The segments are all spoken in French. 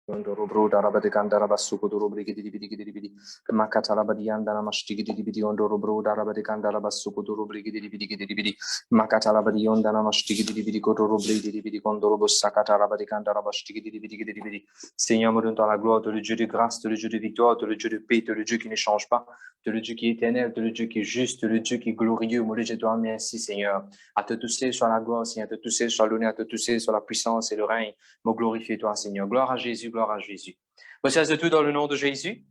Ondorobro darabade kandaraba sukuduru brigidi bidi gidi bidi makatalaba diandana mashtigi bidi ondorobro darabade kandaraba sukuduru brigidi bidi makatalaba diandana mashtigi bidi kodoro brigidi bidi kondorobo sakatalaba de kandaraba shtigi bidi. Seigneur, me donne dans la gloire, le Dieu de grâce, le Dieu de victoire, le Dieu de paix, le Dieu qui ne change pas, le Dieu qui est éternel, le Dieu qui est juste, le Dieu qui est glorieux. Mon Dieu, je te remercie, Seigneur. À te tousser sur la gloire, Seigneur, à te tousser sur l'honneur, à te tousser sur la puissance et le règne. Me glorifie toi, Seigneur. Gloire à Jésus, gloire à Jésus. Voici de tout dans le nom de Jésus.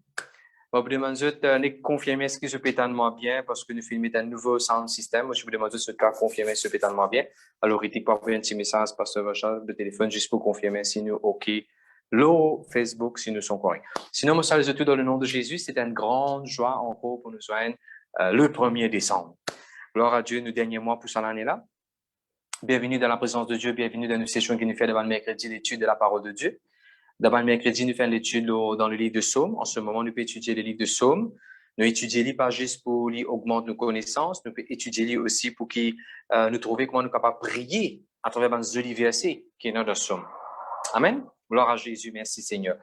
Je vous demande de confirmer ce qui se pétalement bien parce que nous filmons un nouveau sound system. Je vous demande de confirmer ce pétalement bien. Alors, il faut envoyer un petit message par ce téléphone juste pour confirmer si nous OK. L'eau, Facebook, si nous sommes corrects. Sinon, je salue de tout dans le nom de Jésus. C'est une grande joie encore pour nous joindre le 1er décembre. Gloire à Dieu, nous derniers mois pour cette année-là. Bienvenue dans la présence de Dieu, bienvenue dans une session qui nous fait devant le mercredi l'étude de la parole de Dieu. D'abord, le mercredi, nous faisons l'étude dans le livre de Psaume. En ce moment, nous pouvons étudier le livre de Psaume. Nous étudions pas juste pour lui augmenter nos connaissances, nous pouvons étudier aussi pour qu'il nous trouver comment nous sommes capables de prier à travers ce versets qui est dans le Psaume. Amen. Gloire à Jésus, merci Seigneur.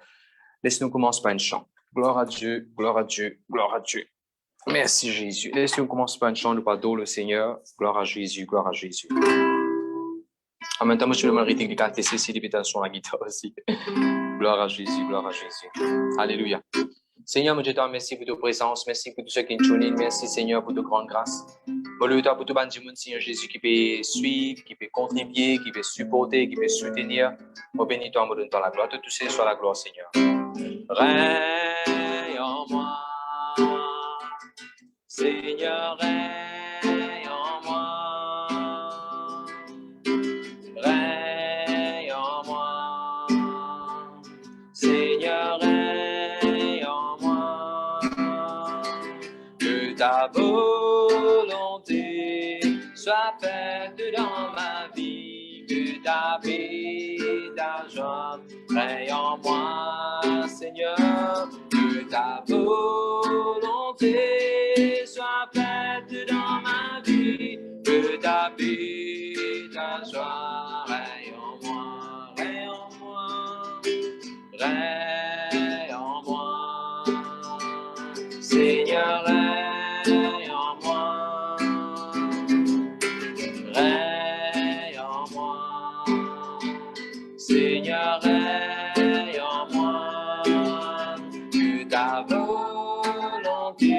Laisse-nous commencer par un chant. Gloire à Dieu, gloire à Dieu, gloire à Dieu. Merci Jésus. Laisse-nous commencer par un chant, nous pardonnons le Seigneur. Gloire à Jésus, gloire à Jésus. En même temps, moi, je demande rythme de canter ceci, l'imitation à la guitare aussi. Gloire à Jésus, gloire à Jésus. Alléluia. Seigneur, mon Dieu, te remercie pour ta présence. Merci pour tout ce qui est tourné. Merci, Seigneur, pour ta grande grâce. Bon, pour tout le monde, Seigneur Jésus, qui peut suivre, qui peut contribuer, qui peut supporter, qui peut soutenir. Moi, bénis-toi, moi, donne-toi la gloire. Tout ce soit la gloire, Seigneur. Règne en moi, Seigneur, règne en moi. Règne en moi, Seigneur, règne en moi. Que ta volonté soit faite dans ma vie, que ta paix, ta joie règne en moi, Seigneur. Que ta volonté soit faite dans ma vie, que ta paix, ta joie règne en moi, règne en moi, règne en moi, Seigneur, règne en moi, règne en moi, Seigneur, règne en moi, que ta volonté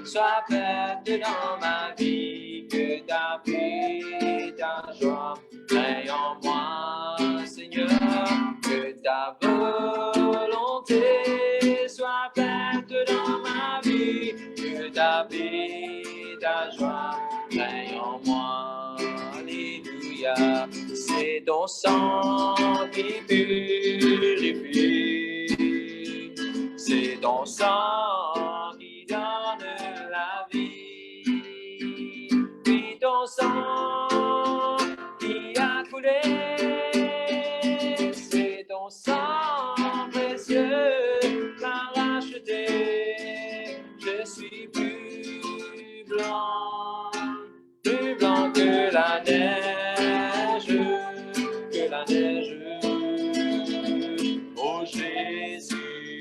soit faite dans ma vie, que ta paix, ta joie règne en moi, Seigneur, que ta volonté soit faite dans ma vie, que ta paix, ta joie règne en moi, alléluia, c'est ton sang qui purifie, c'est ton sang qui donne la vie, puis ton sang qui a coulé, c'est ton sang précieux m'a racheté, je suis plus blanc que la neige, oh Jésus,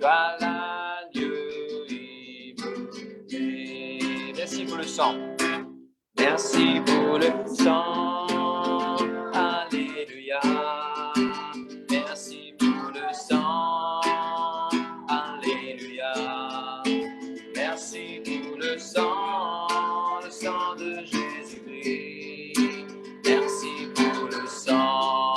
toi l'agneau immaculé. Merci pour le sang. Merci pour le sang, alléluia. Merci pour le sang, alléluia. Merci pour le sang de Jésus-Christ. Merci pour le sang,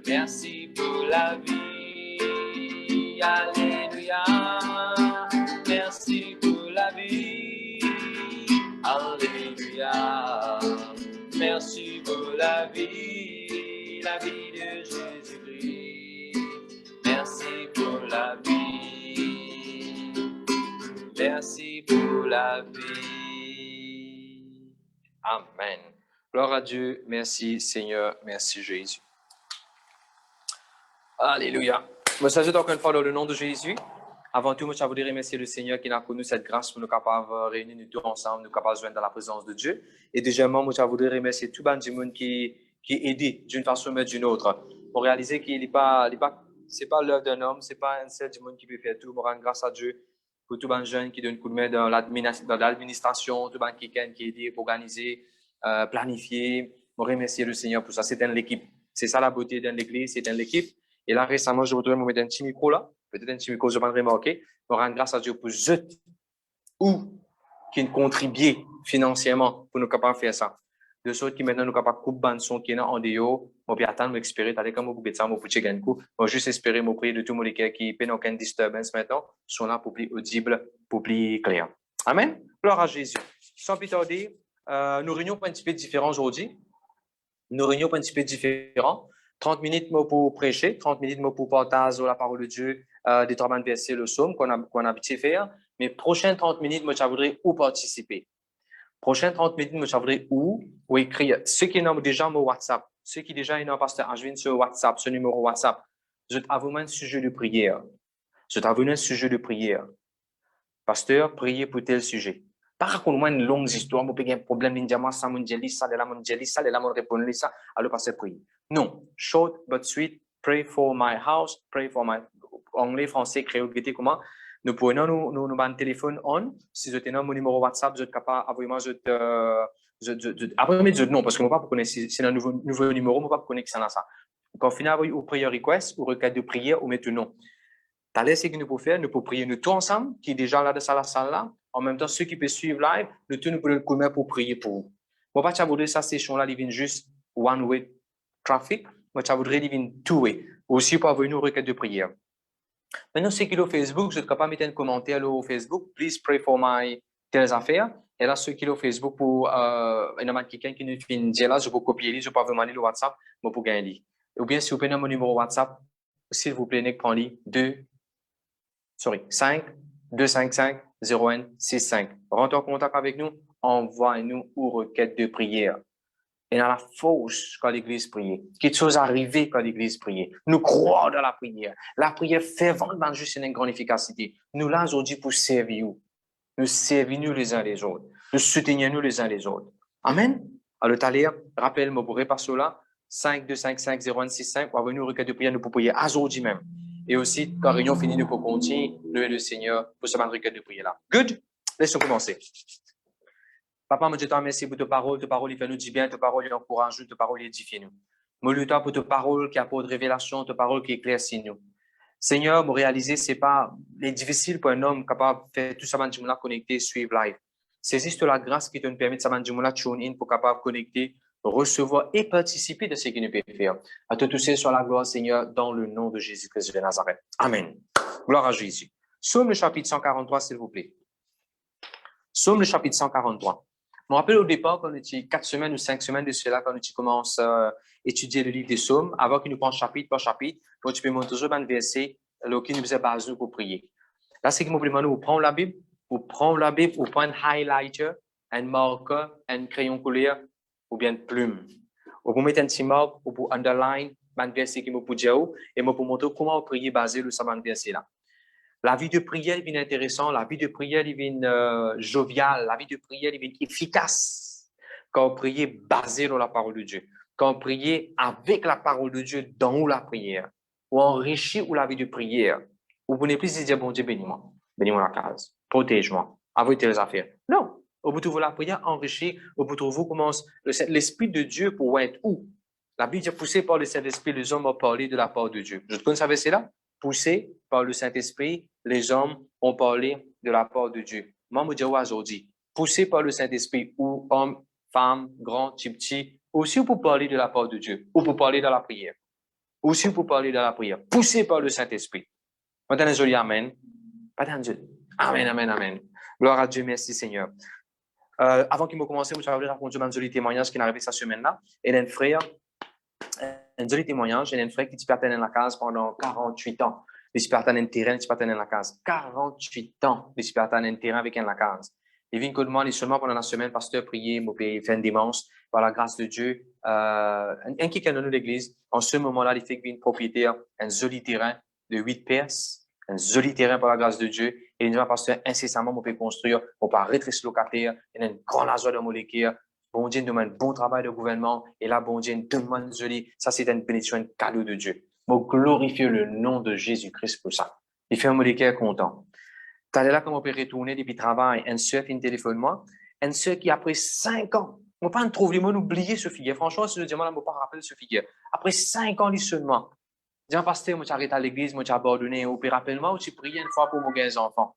merci pour la vie, alléluia. Merci pour la vie, alléluia. Merci pour la vie de Jésus-Christ. Merci pour la vie, merci pour la vie. Amen. Gloire à Dieu. Merci Seigneur. Merci Jésus. Alléluia. Je s'agit encore une fois dans le nom de Jésus. Avant tout, je voudrais remercier le Seigneur qui a connu cette grâce pour nous capables de réunir nous tous ensemble, nous capables de joindre dans la présence de Dieu. Et deuxièmement, je voudrais remercier tout le monde qui est aidé d'une façon ou d'une autre. pour réaliser qu'il n'est c'est pas l'œuvre d'un homme, c'est pas un seul du monde qui peut faire tout. Je rends grâce à Dieu pour tous les jeunes qui donnent un coup de main dans l'administration, tout les quelqu'un qui aide pour organiser, planifier. Je remercie le Seigneur pour ça. C'est dans l'équipe. C'est ça la beauté dans l'église, c'est dans l'équipe. Et là, récemment, je voudrais me mettre un petit micro là. Peut-être un petit micro, je vais remarquer. Je rends grâce à Dieu pour eux ou qui contribuent financièrement pour nous capables de faire ça. De sorte que maintenant nous sommes capables de couper le son qui est en dehors, on peut attendre, espérer, t'as comme vous ça, vous pouvez gagner coup, on juste espérer, mon prier de tout le monde qui n'a aucune disturbance maintenant, sont là pour plus audible, pour plus clair. Amen. Gloire à Jésus. Sans plus tarder, nous réunions pour un petit peu différents aujourd'hui. Nous réunions pour un petit peu différents. 30 minutes pour prêcher, 30 minutes pour partager la parole de Dieu, des 30 versets, le psaume qu'on a habitué faire. Mais prochaines 30 minutes, moi, je voudrais où participer. Prochaines 30 minutes, moi, je voudrais où écrire. Ceux qui ont déjà mon WhatsApp, ceux qui déjà ont pasteur Ashwin sur WhatsApp, ce numéro WhatsApp, je t'avoue un sujet de prière. Je t'avoue un sujet de prière. Pasteur, priez pour tel sujet. Par contre, moi, une longue histoire, moi, j'ai un problème, ninja, ça, mon jelly, ça, de la mon répondre, ça, alors, pasteur, priez. Non. Short but sweet. Pray for my house, pray for my anglais, français, créole, comment? Nous prenons nos téléphone on. Si je tenais mon numéro WhatsApp, je suis capable, après, mais je non, parce que moi, pas pour connaître, c'est un nouveau numéro, moi, pas pour connaître ça, ça. Quand finalement, ou prière request, ou requête de prière, ou mettre non. T'as laissé que nous pouvons faire, nous pouvons prier nous tous ensemble, qui est déjà là de la salle là. En même temps, ceux qui peuvent suivre live, nous tous nous pouvons commettre pour prier pour vous. Moi, pas t'aborder ça, ces choses là, ils viennent juste one way traffic. Moi, t'aborder, ils viennent two way. Aussi, pour avoir une requête de prière. Maintenant, ceux qui sont Facebook, je ne peux pas mettre un commentaire au Facebook. Please pray for my telles affaires. Et là, ceux qui sont Facebook, pour quelqu'un qui nous dit là, je peux copier, je peux vraiment aller le WhatsApp, je peux gagner. Ou bien, si vous prenez mon numéro WhatsApp, s'il vous plaît, prenez 5 255 01 65. Rentre en contact avec nous, envoie-nous une requête de prière. Et dans la force quand l'Église prie. Quelque chose arrive quand l'Église prie. Nous croyons dans la prière. La prière fervente, mais juste une grande efficacité. Nous là aujourd'hui pour servir nous. Nous servir les uns les autres. Nous soutenir les uns les autres. Amen. Alors, t'as rappelle-moi pour repasser là, 5 255 01 65, pour avoir une requête de prière, nous pouvons prier aujourd'hui même. Et aussi, quand réunion finie, nous pouvons continuer, louer le Seigneur pour ce requête de prière là. Good? Laissons commencer. Papa, je te remercie pour ta parole il fait nous du bien, ta parole, il encourage nous, ta parole, il édifie nous. Je te remercie pour ta parole qui apporte révélation, ta parole qui éclaircit nous. Seigneur, me réaliser, c'est pas difficile pour un homme capable de faire tout ça, de connecter, suivre live. C'est juste la grâce qui te permet de ça, tune in pour capable de connecter, recevoir et participer de ce qu'il nous peut faire. À te toucher sur la gloire, Seigneur, dans le nom de Jésus-Christ de Nazareth. Amen. Gloire à Jésus. Psaume le chapitre 143, s'il vous plaît. Psaume le chapitre 143. Je me rappelle au départ, quand on était 4 semaines ou 5 semaines de cela, quand tu commences à étudier le livre des psaumes, avant qu'il nous prenne chapitre par chapitre, quand tu peux monter toujours un verset, qui nous faisait base pour prier. Là, c'est que moi, vous prenez la Bible, vous prenez un highlighter, un marqueur, un crayon couleur, ou bien une plume. Vous mettez un petit marque, vous underline, un verset qui vous peut dire, et moi, pour montrer comment prier basé sur ce verset-là. La vie de prière est intéressante, la vie de prière est joviale, la vie de prière est efficace. Quand on prie basé sur la parole de Dieu, quand on prie avec la parole de Dieu dans la prière, ou enrichi ou la vie de prière, ou vous n'êtes plus dire, bon Dieu, bénis-moi la case, protège-moi, avec tes affaires. Non, au bout de la prière enrichie, au bout de vous commence l'Esprit de Dieu pour être où? La Bible dit poussé par le Saint-Esprit, les hommes ont parlé de la part de Dieu. Je te connais ça verset là? Poussé par le Saint-Esprit, les hommes ont parlé de la part de Dieu. Moi, je dis aujourd'hui, poussé par le Saint-Esprit, ou homme, femme, grand, petit, aussi pour parler de la part de Dieu, ou pour parler de la prière. Aussi pour parler de la prière, poussé par le Saint-Esprit. Maintenant, je dis Amen. Amen, amen, amen. Gloire à Dieu, merci Seigneur. Avant qu'il me commence, je vais raconter un joli témoignage qui est arrivé cette semaine-là. Et un frère, un joli témoignage, il y a un frère qui dispartait dans la case pendant 48 ans. Il dispartait dans un terrain, il dispartait dans la case. 48 ans, il dispartait dans un terrain avec la case. Il vient que demander seulement pendant la semaine, pasteur, prier, il fait un dimanche, par la grâce de Dieu, un qui est dans l'église. En ce moment-là, il fait une propriétaire, un joli terrain de 8 pièces, un joli terrain par la grâce de Dieu. Et il dit, pasteur, incessamment, on peut construire, on peut arrêter ce locataire, il y a une grande azure de molécules. Bon Dieu nous demande bon travail de gouvernement. Et là, bon Dieu nous demande joli. Ça, c'est une bénédiction, un cadeau de Dieu. Moi, glorifier le nom de Jésus-Christ pour ça. Il fait mon cœur content. T'as là quand on peut retourner depuis le travail, un soeur qui me téléphone moi, un soeur qui après 5 ans, moi pas trouve les mots oublier ce figure. Franchement, si je dis moi, je ne pas rappeler ce figure. Après 5 ans seulement, dis un pasteur, moi j'arrête à l'église, moi j'ai abandonné, ou puis rappelle-moi, ou tu priais une fois pour mon gars enfants.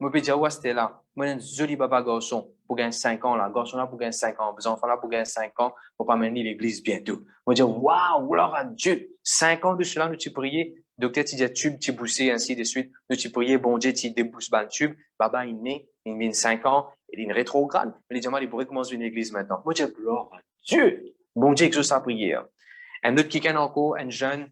Moi, je peux dire, ouais, c'était là. Moi, un joli papa garçon pour gagner 5 ans, là. Garçon là pour gagner 5 ans. Les enfants là pour gagner 5 ans, pour pas mener l'église bientôt. Moi, je dis, waouh, gloire à Dieu. 5 ans de cela, nous tu prié. Docteur, tu dis, tube, tu boussé, ainsi de suite. Nous tu prié, bon Dieu, tu débousse le tube. Baba, il naît, il vient 5 ans, il est rétrograde. Mais il dit, il pourrait commencer une église maintenant. Moi, je dis, gloire à Dieu. Bon Dieu, que sa prière. Un autre qui est encore, un jeune,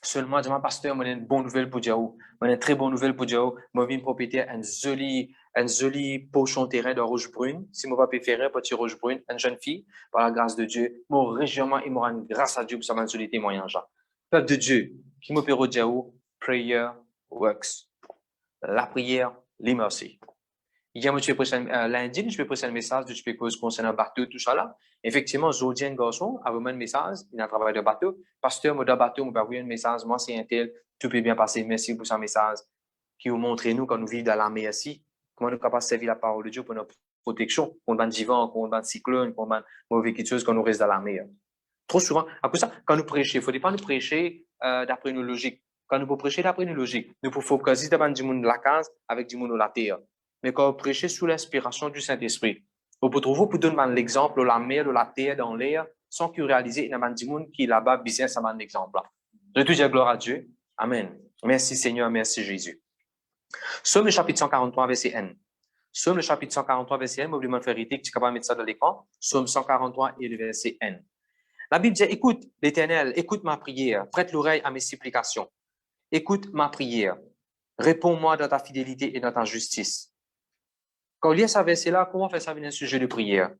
seulement, dis-moi, pasteur, moi, une bonne nouvelle pour dire, moi, une très bonne nouvelle pour dire, moi, j'ai une propriétaire, un joli pochon terrain de rouge brune. Si mon papa préféré, petit rouge brune, une jeune fille, par la grâce de Dieu, mon régiment, il m'aura une grâce à Dieu pour sa joli témoignage. Peuple de Dieu, qui me peut dire, prayer works. La prière, les merci. Hier, moi, lundi, je vais passer un message de cause concernant le bateau, tout ça là. Effectivement, aujourd'hui, un garçon a vraiment un message, il a un travail de bateau. Pasteur, moi, de bateau, moi, envoyer un message, moi, c'est un tel, tout peut bien passer. Merci pour ce message qui vous montre, nous, quand nous vivons dans la mer ici, comment nous sommes capables de servir la parole de Dieu pour notre protection, contre le vivant, contre le cyclone, contre les mauvaises choses quand nous restons dans la mer. Trop souvent, après ça, quand nous prêchons, il ne faut pas nous prêcher d'après nos logiques. Quand nous prêchons d'après nos logiques, nous pouvons focaliser devant du monde de la case avec du monde de la terre. Mais quand vous prêchez sous l'inspiration du Saint-Esprit, vous pouvez trouver pour donner l'exemple de la mer, de la terre, dans l'air, sans que vous réalisez, il y a du monde qui est là-bas, business, ça un exemple. Je te dis gloire à Dieu. Amen. Merci Seigneur, merci Jésus. Somme le chapitre 143, verset N. Somme le chapitre 143, verset N. M'oubliez de faire que tu es capable de mettre ça dans l'écran. Somme 143 et le verset N. La Bible dit, écoute l'Éternel, écoute ma prière, prête l'oreille à mes supplications. Écoute ma prière. Réponds-moi dans ta fidélité et dans ta justice. Quand on lit ce verset-là, comment faire ça venir un sujet de prière?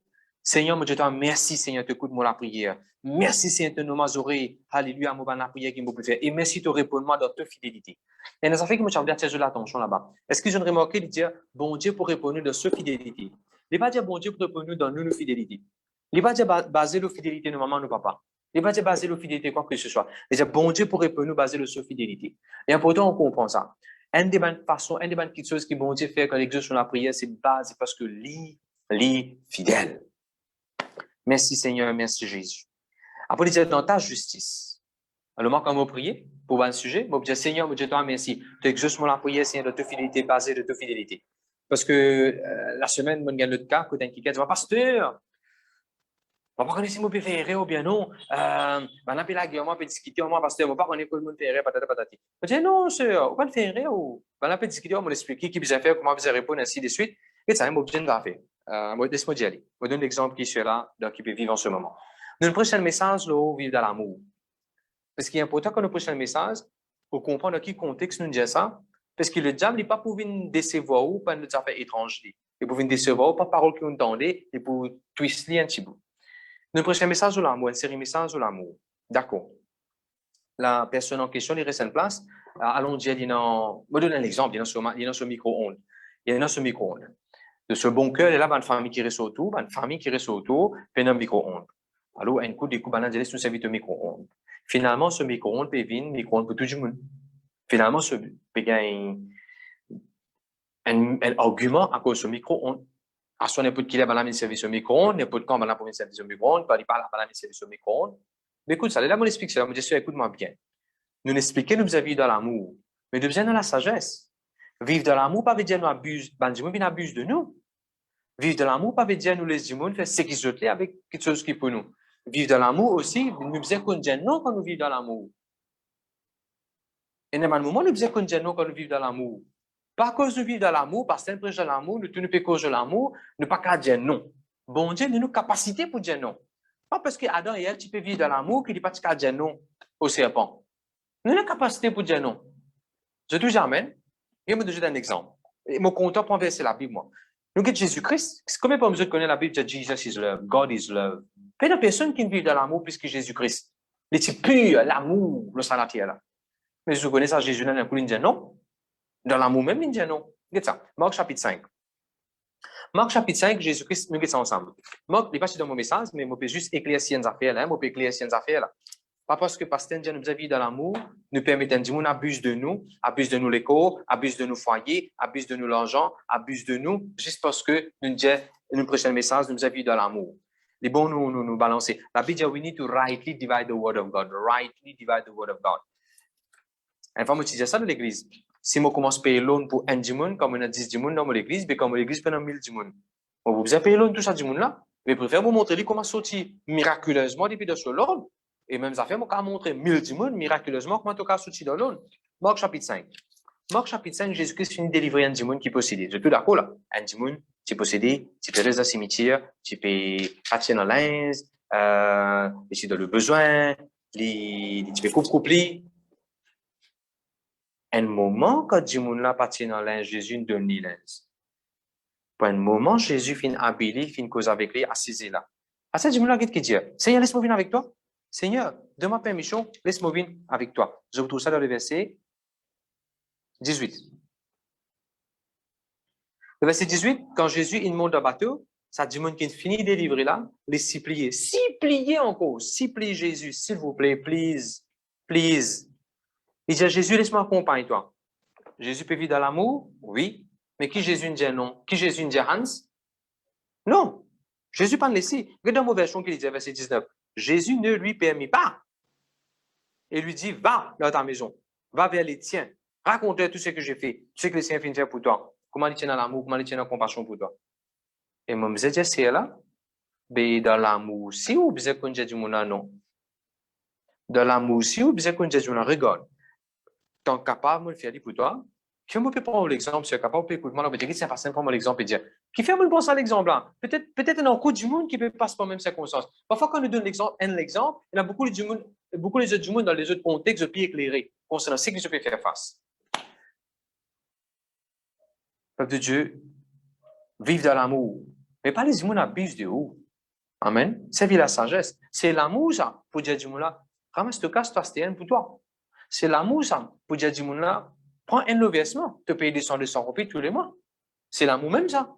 Seigneur, je te dis merci, Seigneur, écoute-moi la prière. Merci, Seigneur, de nous oreilles. Alléluia, moi, la prière qui me peut faire. Et merci de répondre-moi dans ta fidélité. Et ça fait que moi, j'ai attiré l'attention là-bas. Est-ce que je ne remarqué de dire, bon Dieu pour répondre de ce fidélité? Il ne va pas dire, bon Dieu pour répondre dans nos fidélité. Il ne va pas dire, baser nos fidélité, nos mamans, nos papas. Il ne va pas dire, baser nos fidélité, quoi que ce soit. Il va dire, bon Dieu pour répondre, baser sur fidélité. Et important, on comprend ça. Une des bonnes façons, une des bonnes petites choses qui bon Dieu fait quand il exerce sur la prière, c'est base, parce que lui fidèle. Merci Seigneur, merci Jésus. Après, il dit dans ta justice. Alors, moi, quand je prie pour un sujet, je dis Seigneur, je te remercie. Tu exauces la prière, Seigneur, de ta fidélité, basée de ta fidélité. Parce que la semaine, je gagne notre cas, quand un qui dit, pasteur, on va pas connaître si mon préféré ou bien non. On appelle la guerre, on peut discuter, on va pasteur, on va pas connaître quoi le monde préféré, patata patati. Je dis non, sœur, on va le faire ou on peut discuter, on va l'expliquer, qui peut faire, comment peut répondre, ainsi de suite. Et ça, on besoin de faire. Laisse-moi d'y aller. Je donne l'exemple qui est là, qui peut vivre en ce moment. Dans le prochain message, là, vivre dans l'amour. Parce qu'il est important que le prochain message, pour comprendre dans quel contexte nous disons ça, parce que le diable n'est pas pour venir décevoir ou pas nous affaires étranges. Il pour venir décevoir ou pas parole que nous entendez, et pour twister un petit bout. Le prochain message de l'amour, une série de messages de l'amour. D'accord. La personne en question, il reste en place. Allons dire, je vais donner un exemple, il y a ce micro-ondes. Il y a ce micro-ondes. De ce bon cœur, il y a une famille qui reste autour, une famille qui reste autour, puis un micro-ondes. Alors, un coup, on a dit, nous servir de micro-ondes. Finalement, ce micro-ondes peut venir, micro-ondes pour tout le monde. Finalement, ce peut gagner un argument à cause de ce micro-ondes. À son époque qu'il a balami service au micro-ondes, n'importe quand balami pour service au micro-ondes, pas la balami service au micro-ondes. Mais écoute, ça, là, mon explique ça. Moi, je dis, écoute-moi bien. Nous n'expliquons, nous vivons dans l'amour, mais nous vivons dans la sagesse. Vivre dans l'amour, pas veut dire nous abuse, ben, du monde abuse de nous. Vivre dans l'amour, pas veut dire nous les humains faire ce qui se fait avec quelque chose qui est pour nous. Vivre dans l'amour aussi, nous faisons qu'on dit non quand nous vivons dans l'amour. Et dans un moment, nous faisons qu'on dit non quand nous vivons dans l'amour. Pas à cause de vivre dans l'amour, parce que c'est un projet de l'amour, nous ne pouvons cause de l'amour, ne pas qu'à dire non. Bon Dieu, nous avons capacité pour dire non. Pas parce que Adam et Ève, tu peux vivre dans l'amour, qu'il n'est pas qu'à dire non au serpent. Nous avons capacité pour dire non. Je te dis amen. Je vais vous donner un exemple. Et mon content pour verser la Bible, moi. Nous avons Jésus-Christ. Combien de vous connaissez la Bible de Jesus is love, God is love? Peu de personnes qui vivent dans l'amour plus que Jésus-Christ. Les types purs, l'amour, le salatier là. Mais vous connaissez ça, Jésus, il dit non. Dans l'amour même, il dit non. Regarde ça. Marc chapitre 5. Marc chapitre 5, Jésus-Christ, nous sommes ensemble. Marc, il n'est pas dans mon message, mais je peux juste éclaircir une affaire là. Je peux éclaircir une affaire là. Pas parce que pasteur Dieu nous a vu dans l'amour, nous permet de dire, abuse de nous l'écho, abuse de nos foyers, abuse de nous l'argent, abuse de nous, juste parce que nous prêchons le message, nous a vu dans l'amour. Les bons nous balancer. La Bible dit, we need to rightly divide the word of God. Rightly divide the word of God. Une fois, je disais ça dans l'église. Si je commence à payer l'on pour un dimanche, comme on a 10 dimanches dans l'église, mais comme l'église pendant 1000 dimanches. Vous avez payé l'on tout ça dimanche là, mais je préfère vous montrer comment sortir miraculeusement depuis de ce l'on. Et même ça fait, moi, montrer 1000 dimanches miraculeusement comment tu as sorti de l'on. Marc chapitre 5. Marc chapitre 5, Jésus-Christ finit de délivrer un dimanche qui possédait. Je suis tout d'accord là. Un dimanche, tu possédais, tu peux rester dans le cimetière, tu peux partir dans l'inz, tu as le besoin, tu peux couper. Un moment, quand dimanche là partit dans l'inz, Jésus donne l'inz. Pour un moment, Jésus finit habillé, finit cause avec lui, assis là. À ce dimanche là, qu'est-ce qu'il dit? Seigneur, laisse-moi venir avec toi. Seigneur, de ma permission, laisse-moi venir avec toi. Je retrouve ça dans le verset 18. Le verset 18, quand Jésus il monte dans le bateau, ça dit qu'il finit de livrer là, les six pliés encore, six pliés Jésus, s'il vous plaît, please. Il dit à Jésus, laisse-moi accompagner toi. Jésus peut vivre dans l'amour? Oui. Mais qui Jésus dit non? Qui Jésus dit Hans? Non. Jésus pas laissé. Regarde dans ma version qu'il dit, verset 19. Jésus ne lui permet pas. Il lui dit, va dans ta maison, va vers les tiens, raconte tout ce que j'ai fait, tout ce que les saints viennent faire pour toi, comment ils tiennent dans l'amour, comment ils tiennent dans la compassion pour toi. Et moi, je me disais, c'est là, mais dans l'amour aussi, ou bien qu'on dit non. Dans l'amour aussi, ou bien qu'on dit regarde, tu es capable de le faire pour toi. Qui me peut prendre l'exemple, si tu es capable de écouter, moi, je vais dire, c'est pas simple, prendre l'exemple et dire, qui fait me penser à l'exemple là? Peut-être dans le coup du monde qui peut passer par la même circonstance. Parfois, quand on nous donne l'exemple, il y a beaucoup de autres du monde dans les autres contextes plus éclairés concernant ce que je peux faire face. Peuple de Dieu, vive dans l'amour. Mais pas les humains abusent de où. Amen. C'est la sagesse. C'est l'amour, ça, pour dire du monde là, ramasse te casse, toi, c'était pour toi. C'est l'amour, ça, pour dire du monde là, prends un investissement, te payer des 200 roupies tous les mois. C'est l'amour même, ça.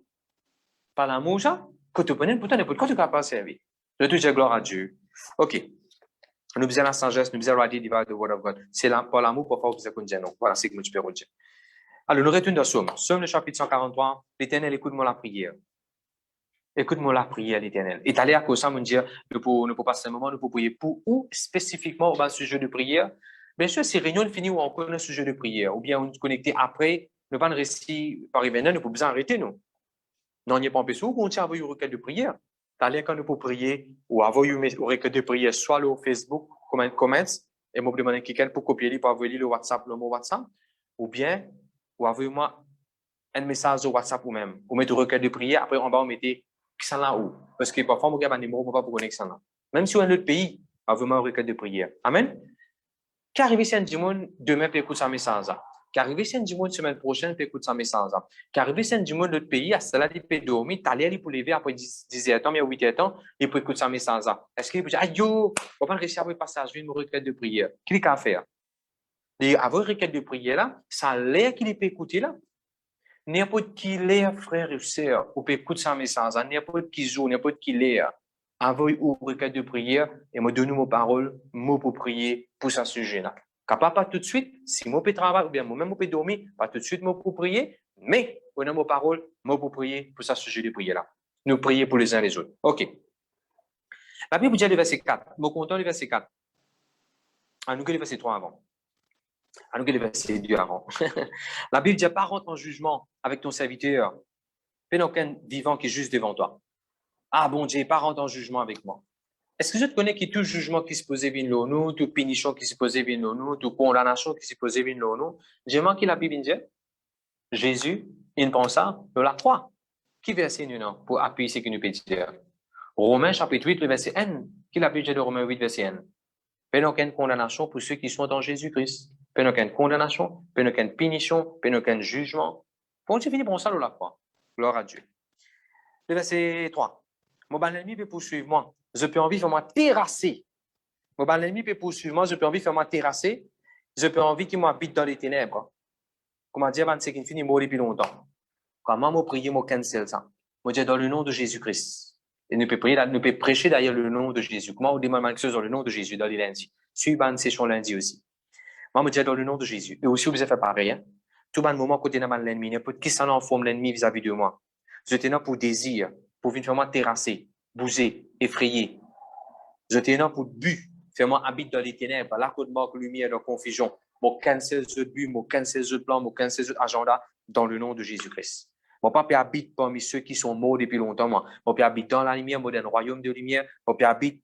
Pas l'amour, ça, que tu prenais pour toi, n'importe quoi tu n'as pas servi. Je te dis gloire à Dieu. OK. Nous faisons la sagesse, nous faisons la divide the word of God. C'est pas l'amour, parfois, vous avez dit non. Voilà, c'est ce que tu peux dire. Alors, nous retournons dans Somme. Somme, le chapitre 143. L'Éternel, écoute-moi la prière. Écoute-moi la prière, l'Éternel. Et allé à cause ça, me dire, nous pouvons passer un moment, nous pouvons prier pour où spécifiquement au sujet de prière. Bien sûr, si réunion finit ou encore un sujet de prière, ou bien on se connecter après, nous pas réussir par événement, nous pouvons besoin arrêter, nous. Non, il n'y a pas un peu sous, on tient à avoir une requête de prière. T'allez quand nous pouvons prier, ou avoir une requête de prière, soit le Facebook, comme un comment, et moi, demander quelqu'un pour copier, pour envoyer le WhatsApp, le mot WhatsApp, ou bien, ou envoyez-moi un message au WhatsApp ou même, ou mettre une requête de prière, après, on va mettre ça là où. Parce que parfois, on regarde un numéro, on ne va pas connecter ça là. Même si on est dans notre pays, envoyez-moi une requête de prière. Amen. Qui arrive si un dimanche, demain, peut écouter sa message. Qui arrive si un dimanche, semaine prochaine, peut écouter sa message. Qui arrive si un dimanche, notre pays, à cela, il peut dormir, t'aller pour lever après 10 ans, mais à 8 ans, il peut écouter sa message. Est-ce qu'il peut dire, aïe, on va pas réussir à avoir un passage, une requête de prière. Qu'est-ce qu'il a à faire? Et avoir une requête de prière là, ça a l'air qu'il peut écouter là. N'importe qui l'air, frère et sœur, ou peut écouter sa message, n'importe qui joue, n'importe qui l'air. Avoir une requête de prière et me donner mon parole, moi pour prier pour ce sujet-là. Capable pas tout de suite, si moi peux travailler ou bien moi-même peux dormir, pas tout de suite moi pour prier, mais on a mon parole, moi pour prier pour ce sujet de prière-là. Nous prier pour les uns les autres. OK. La Bible dit le verset 4. Moi content le verset 4. À nous que le verset 3 avant. À nous que le verset 2 avant. La Bible dit pas rentre en jugement avec ton serviteur. Fais aucun vivant qui est juste devant toi. Ah bon Dieu, pas rentre en jugement avec moi. Est-ce que je te connais que tout jugement qui se posait vient de nous, toute punition qui se posait vient de nous, toute condamnation qui se posait vient de nous? J'ai manqué la Bible dit. Jésus, il pense ça de la croix. Qui verset nous non pour appuyer ce que nous peut dire? Romains chapitre 8, le verset N. Qui l'a dit de Romains 8, verset N? Pas aucune condamnation pour ceux qui sont dans Jésus-Christ. Pas aucune condamnation, pas aucune punition, pas aucun jugement. Pour Dieu finit pour ça de la croix. Gloire à Dieu. Le verset 3. Mon ennemi peut poursuivre moi. Je peux envie de faire moi terrasser. Mon ennemi peut poursuivre moi. Je peux envie de faire moi terrasser. Je peux envie qu'il m'habite dans les ténèbres. Comment dire, c'est qu'il finit mort depuis longtemps. Comment moi prier, moi cancel ça? Moi, je dis dans le nom de Jésus-Christ. Et nous pouvons prier, nous pouvons prêcher d'ailleurs le nom de Jésus. Comment on demande quelque chose dans le nom de Jésus dans les lundis? Suivez une session lundi aussi. Moi, je dis dans le nom de Jésus. Et aussi, vous avez fait pareil. Hein? Tout le moment, côté de l'ennemi, n'importe qui s'en en forme l'ennemi vis-à-vis de moi. Je suis là pour désir, pour venir vraiment terrasser, bouger, effrayer. Je suis là pour but, faire-moi habiter dans les ténèbres, là, côté de mort, lumière, de confusion. Mon cancel ce but, mon cancel ce plan, mon cancel ce agenda dans le nom de Jésus-Christ. Mon papa habite parmi ceux qui sont morts depuis longtemps. Mon papa habite dans la lumière, dans le royaume de lumière. Mon papa habite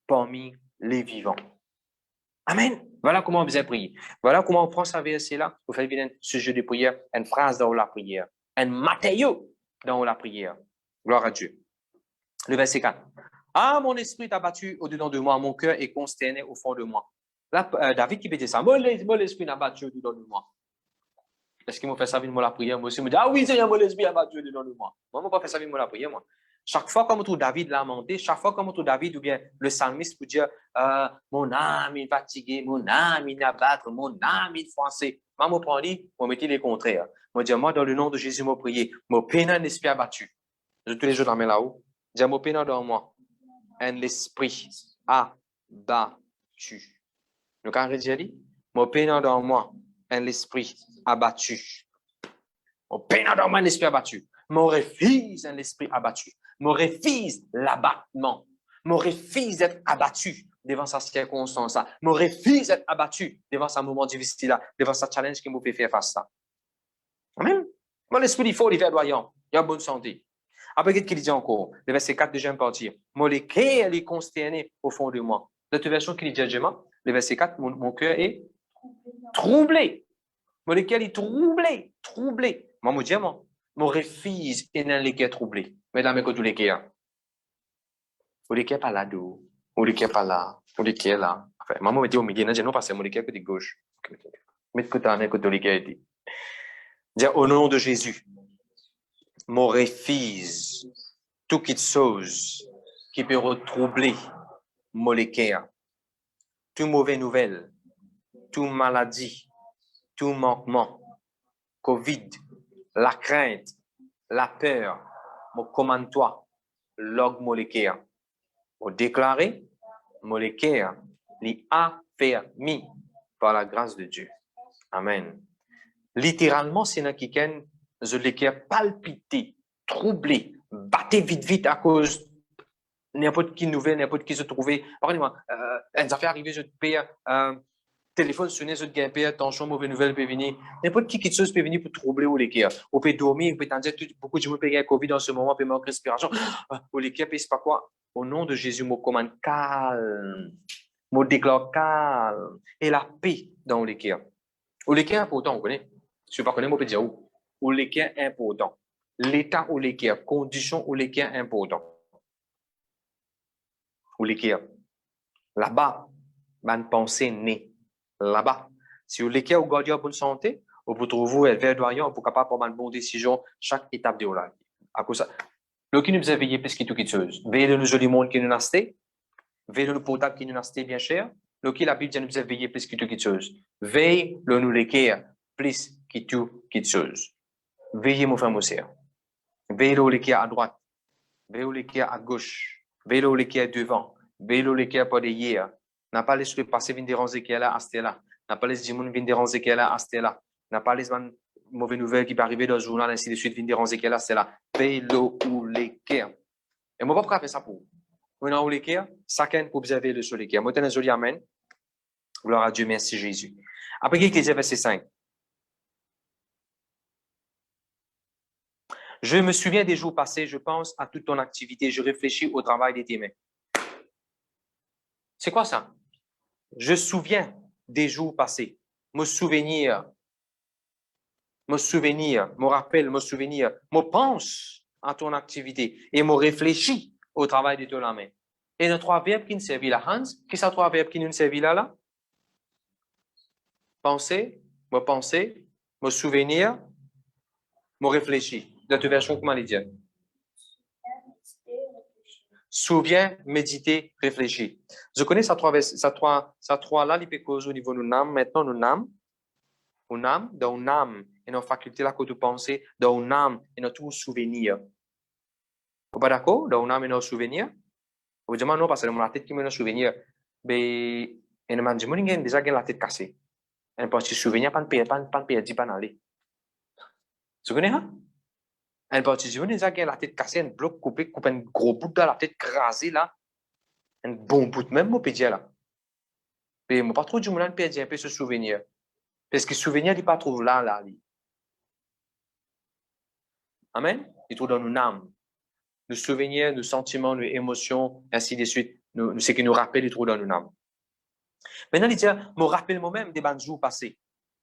parmi les vivants. Amen. Voilà comment on vous a prié. Voilà comment on prend ce verset-là. Vous faites bien un sujet de prière, une phrase dans la prière, un matériau dans la prière. Gloire à Dieu. Le verset 4. Ah, mon esprit est abattu au-dedans de moi, mon cœur est consterné au fond de moi. Là, David qui peut dire ça. Mon esprit est abattu au-dedans de moi. Est-ce qu'il m'a fait ça avec moi la prière? Moi aussi, je me dis, ah oui, Seigneur, mon esprit est abattu au-dedans de moi. Moi, je ne pas fait ça avec moi la prière, moi. Chaque fois qu'on trouve David lamenté, chaque fois qu'on trouve David ou bien le psalmiste pour dire mon âme est fatiguée, mon âme est abattre, mon âme est froissée. Moi, je prends dit, je mettais les contraires. Je dis, moi, dans le nom de Jésus, je prié. Mon peine un esprit abattu. Je tous les jours, la main là-haut. Je dis, mon peine dans moi. Un esprit abattu. Donc, quand je dis, mon peine dans moi. Un esprit abattu. Mon peine dans moi, un esprit abattu. Mon refuse un esprit abattu. Mon refuse l'abattement. Mon refuse d'être abattu devant sa circonstance. Mon refuse d'être abattu devant ce moment difficile, devant ce challenge qui me fait faire face à ça. Amen. Mon esprit, il faut les verdoyants. Il y a bonne santé. Après, qu'est-ce qu'il dit encore? Le verset 4, deuxième partie. Mon cœur est consterné au fond de moi. L'autre version qui dit judgment, le verset 4, mon cœur est troublé. Mon cœur est troublé. Troublé. Moi, je dis, moi, mon refuse est dans les cœurs troublés. Mais dans mes côtés, les cœurs. Ou les cœurs pas là, d'où? Ou les cœurs pas là? Ou les cœurs là? Enfin, maman me dit au milieu, non, parce que mon cœur côté gauche. Mettez côté en côté les cœurs. Dire au nom de Jésus, mon refuse toute chose qui peut retroubler mon cœur. Toute mauvaise nouvelle, toute maladie, tout manquement, Covid, la crainte, la peur, me commande-toi, log moléculaire. Pour déclarer, moléculaire, les affermi par la grâce de Dieu. Amen. Littéralement, c'est un qui je l'éclaire palpité, troublé, batté vite à cause n'importe qui nouvelle, n'importe qui se trouvait. Pardonnez-moi, une affaire arrivée, je te paye, téléphone sonné, je te gagne, tension, mauvaise nouvelle peut venir. N'importe qui chose peut venir pour troubler ou l'équerre. On peut dormir, on peut t'en dire, beaucoup de gens peuvent gagner Covid en ce moment, peut manquer respiration. Ou l'équerre, c'est pas quoi? Au nom de Jésus, me commande calme. Me déclare calme. Et la paix dans l'équerre. Ou l'équerre important, on connaît. Si vous ne connaissez pas, on peut dire où. Ou l'équerre important. L'état ou l'équerre, condition ou l'équerre important. Ou l'équerre. Là-bas, ma pensée née. Là-bas. Si vous l'équerre ou gardez en bonne santé, vous trouvez elle verdoyant, vous capable de prendre une bonne décision chaque étape de la vie. À cause ça. Le qui nous a veillé plus que tout quelque chose. Veillez le joli monde qui nous a acheté. Veillez le portable qui nous a acheté bien cher. Le qui la Bible nous a veillé plus que tout quelque chose. Veillez le nous l'équerre plus que tout quelque chose. Veillez mon frère, mon sœur. Veillez le l'équerre à droite. Veillez le l'équerre à gauche. Veillez le l'équerre devant. Veillez le l'équerre pas derrière. N'a pas laissé passer venir déranger qui est là, à ce là. N'a pas laissé Jimon venir déranger qui est là, à ce là. N'a pas laissé une mauvaise nouvelle qui peut arriver dans le journal, ainsi de suite, venir déranger qui est là, c'est là. Veillez le ou l'équerre. Et moi, pas faire ça pour vous. Maintenant, ou l'équerre, chacun pour observer le sur l'équerre. Moi, je joli amen. Gloire à Dieu, merci Jésus. Après, qui dit verset 5? Je me souviens des jours passés, je pense à toute ton activité, je réfléchis au travail de tes mains. C'est quoi ça? Je me souviens des jours passés. Me souvenir, me rappelle, me souvenir, me pense à ton activité et me réfléchis au travail de ton main. Et les trois verbes qui nous servent là, Hans, qui sont les trois verbes qui nous servent là? Penser, me souvenir, me réfléchir. Dans ta version, comment les dire? Souviens, méditer, réfléchir. Je connais ces trois là, les causes au niveau de nous âme. Maintenant, nous âme, dans une âme, et nos facultés là que de penser, dans une âme, et notre souvenir. Vous pas d'accord? Donc, on a un souvenir. Vous dites non, parce que dans la tête qui m'a un souvenir. Mais, il m'a dit, moi, déjà la tête cassée. Un petit souvenir, pas de perdre, pas d'aller. Vous connaissez ça? Un petit souvenir, déjà la tête cassée, un bloc coupé, coupe un gros bout de la tête crasé là. Un bon bout, même, moi, pédia là. Mais, moi, pas trop du monde, pédia un peu ce souvenir. Parce que le souvenir, il n'est pas trop là. Amen? Il trouve dans nos âmes. Nos souvenirs, nos sentiments, nos émotions, ainsi de suite. Ce qui nous rappelle, il trouve dans nos âmes. Maintenant, il dit, me rappelle moi-même des bons jours passés.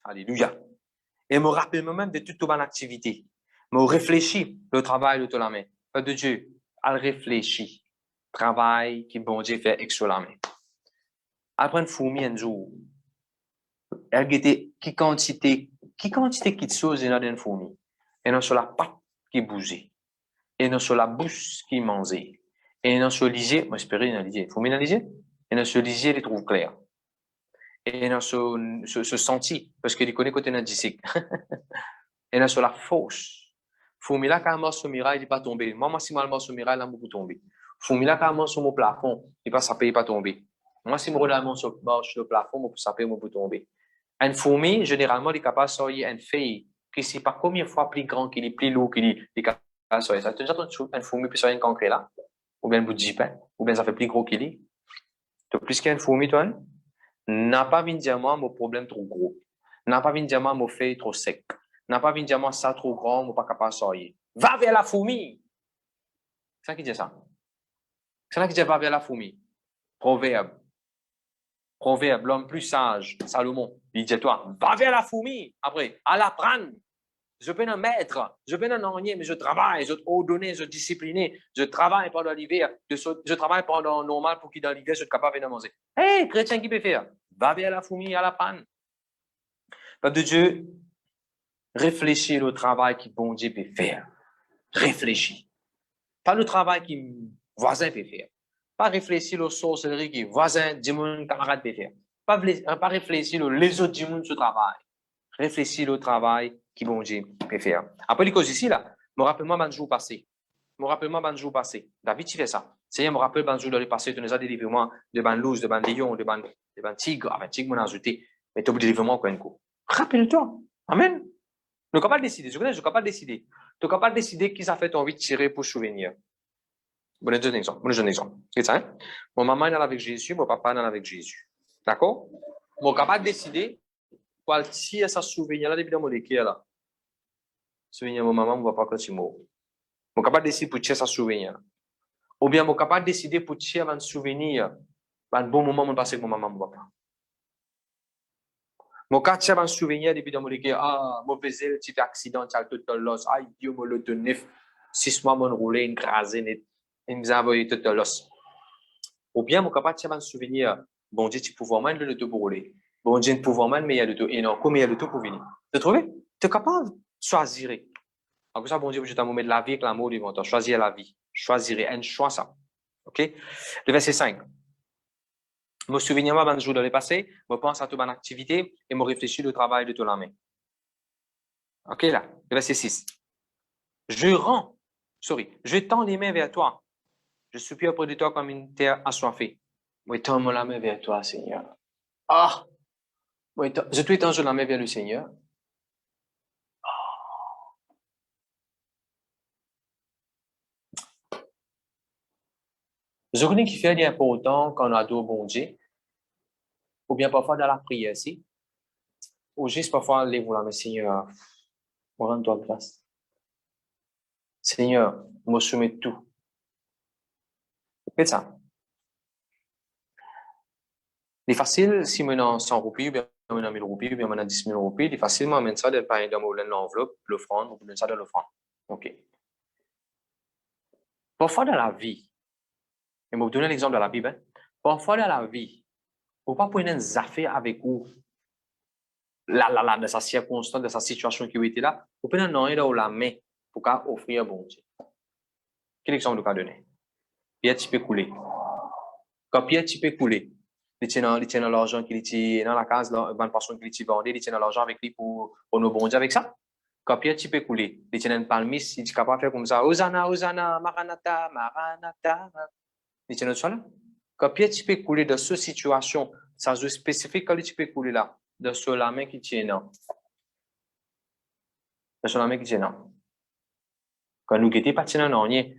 Alléluia. Et me rappelle moi-même de toute bonne activité. Me réfléchis le travail de toute la main. Père de Dieu, elle réfléchit. Travail qui bon Dieu fait avec la main. Après une fourmi un jour, elle était qui quantité de choses dans une fourmi. Et non sur la patte qui bougeait. Et non sur la bouche qui mangeait. Et non sur l'isier, moi j'espérais dans l'isier. Fourmi dans l'isier? Et non sur l'isier, il trouve clair. Et dans ce senti, parce qu'il connaît côté d'un disciple. Et dans sur la fausse. Fourmi-là, quand elle sur le mirail, il n'est pas tombé. Moi, maximalement sur le mirail, elle m'a tombé. Fourmi-là, quand elle sur mon plafond, il pas sapé, il pas tombé. Moi, si je regarde sur le plafond, je sapé, je tomber. Une fourmi, généralement, elle est capable de sortir une feuille qui c'est pas combien de fois plus grand qu'il est, plus lourd qu'il est capable de sortir. Ça, tu as déjà une fourmi peut sortir une concrète là, ou bien un bout de jipin, ou bien ça fait plus gros qu'il est. Tu as plus qu'une fourmi, toi, n'a pas vu dire moi mon problème trop gros. N'a pas vu dire moi mon feuille trop sec. N'a pas vu dire moi ça trop grand, moi pas capable de sortir. Va vers la fourmi. C'est ça qui dit ça. C'est ça qui dit va vers la fourmi. Proverbe. Proverbe, l'homme plus sage, Salomon, il dit toi, va vers la fourmi. Après, à la prendre. Je peux un maître, je peux un enseigner, mais je travaille, je ordonne, je discipline, je travaille pendant l'hiver, je travaille pendant normal pour qu'il dans l'hiver, je suis capable de manger. Hé, chrétien qui peut faire? Va vers la fourmi, à la panne. Peuple de Dieu, réfléchis au travail que bon Dieu peut faire. Réfléchis. Pas le travail que voisin peut faire. Pas réfléchir aux sorcelleries que voisin, mon camarade peut faire. Pas réfléchir aux les autres du monde ce travail. Réfléchis au travail que bon Dieu peut faire. Après, les causes ici, là, me rappelle-moi un jour passé. Me rappelle-moi un jour passé. David, tu fais ça. Seigneur, me rappelle un jour dans le passé, tu nous as délivré moi de ban loup, de ban lion, de ban tigre. Enfin, tigre, m'en a ajouté. Mais tu as délivré moi encore un coup. Rappelle-toi. Amen. Tu n'es capable de décider. Je suis capable de décider. Tu es capable de décider qui ça fait ton envie de tirer pour souvenir. Je vais donner un exemple. C'est ça, hein? Mon maman est avec Jésus, mon papa est avec Jésus. D'accord? Je suis capable de décider qual tirer sa souvenir là depuis dans mon équipe là. Souvenir de mon maman, mon papa quand il mort. Je suis capable de décider pour tirer sa souvenir. Ou bien je suis capable de décider pour tirer un souvenir. Un bon moment, je passe avec mon maman, mon papa. Mon cas, tirer un souvenir depuis dans mon équipe. Ah, mon faisait le petit accident, tu as tout l'os. Aïe, Dieu me le donne. 6 mois, mon roulé, une crasée, il nous a envoyé tout l'os. Ou bien, mon capable de tirer un souvenir. Bon Dieu, tu peux voir mal le tout pour rouler. Bon Dieu, tu peux voir mal, mais il y a le tout énorme. Combien il y a le tout pour venir? Tu trouves? Tu es capable de choisir. En ça, bon Dieu, je t'ai mis de la vie avec l'amour devant toi. Choisir la vie. Choisir un choix, ça. OK? Le verset 5. Me souvenir moi, un jour dans le passé, me pense à toute mon activité et me réfléchir au travail de toute la main. OK, là. Le verset 6. Je tends les mains vers toi. Je soupire auprès de toi comme une terre assoiffée. Je tends la main vers toi, Seigneur. Ah! Je te tends la main vers le Seigneur. Je connais qu'il fait important quand on adore bon Dieu, ou bien parfois dans la prière aussi, ou juste parfois lève la main, Seigneur, rends-toi grâce. Seigneur, me soumets tout. Faites ça. C'est facile si on a 100 roupies, ou bien on a 1000 roupies, ou bien on a 10 000 roupies, c'est facilement mettre ça dans l'enveloppe, l'offrande, ou bien ça dans l'offrande. OK. Parfois dans la vie, et je vais vous donner l'exemple de la Bible, parfois dans la vie, il ne faut pas prendre des affaires avec vous, là, de sa circonstance, de sa situation qui était là, vous pouvez non dans la main pour offrir bon Dieu. Quel exemple vous donner? Pierre tu peux couler. Quand Pierre tu peux couler, il tient dans l'argent qu'il tient dans la case, la bonne personne qu'il tient vendé, il tient dans l'argent avec lui pour nos bon Dieu avec ça. Quand Pierre tu peux couler, l'Éternel palmis, il est capable de faire comme ça. Hosanna, Hosanna, Maranatha, Maranatha. L'Éternel soit là. Quand Pierre tu peux couler dans cette situation, ça joue spécifique quand tu peux couler là, dans sur la main qui tient non. Dans sur la main qui tient non. Quand nous guettons pas tiens non rien,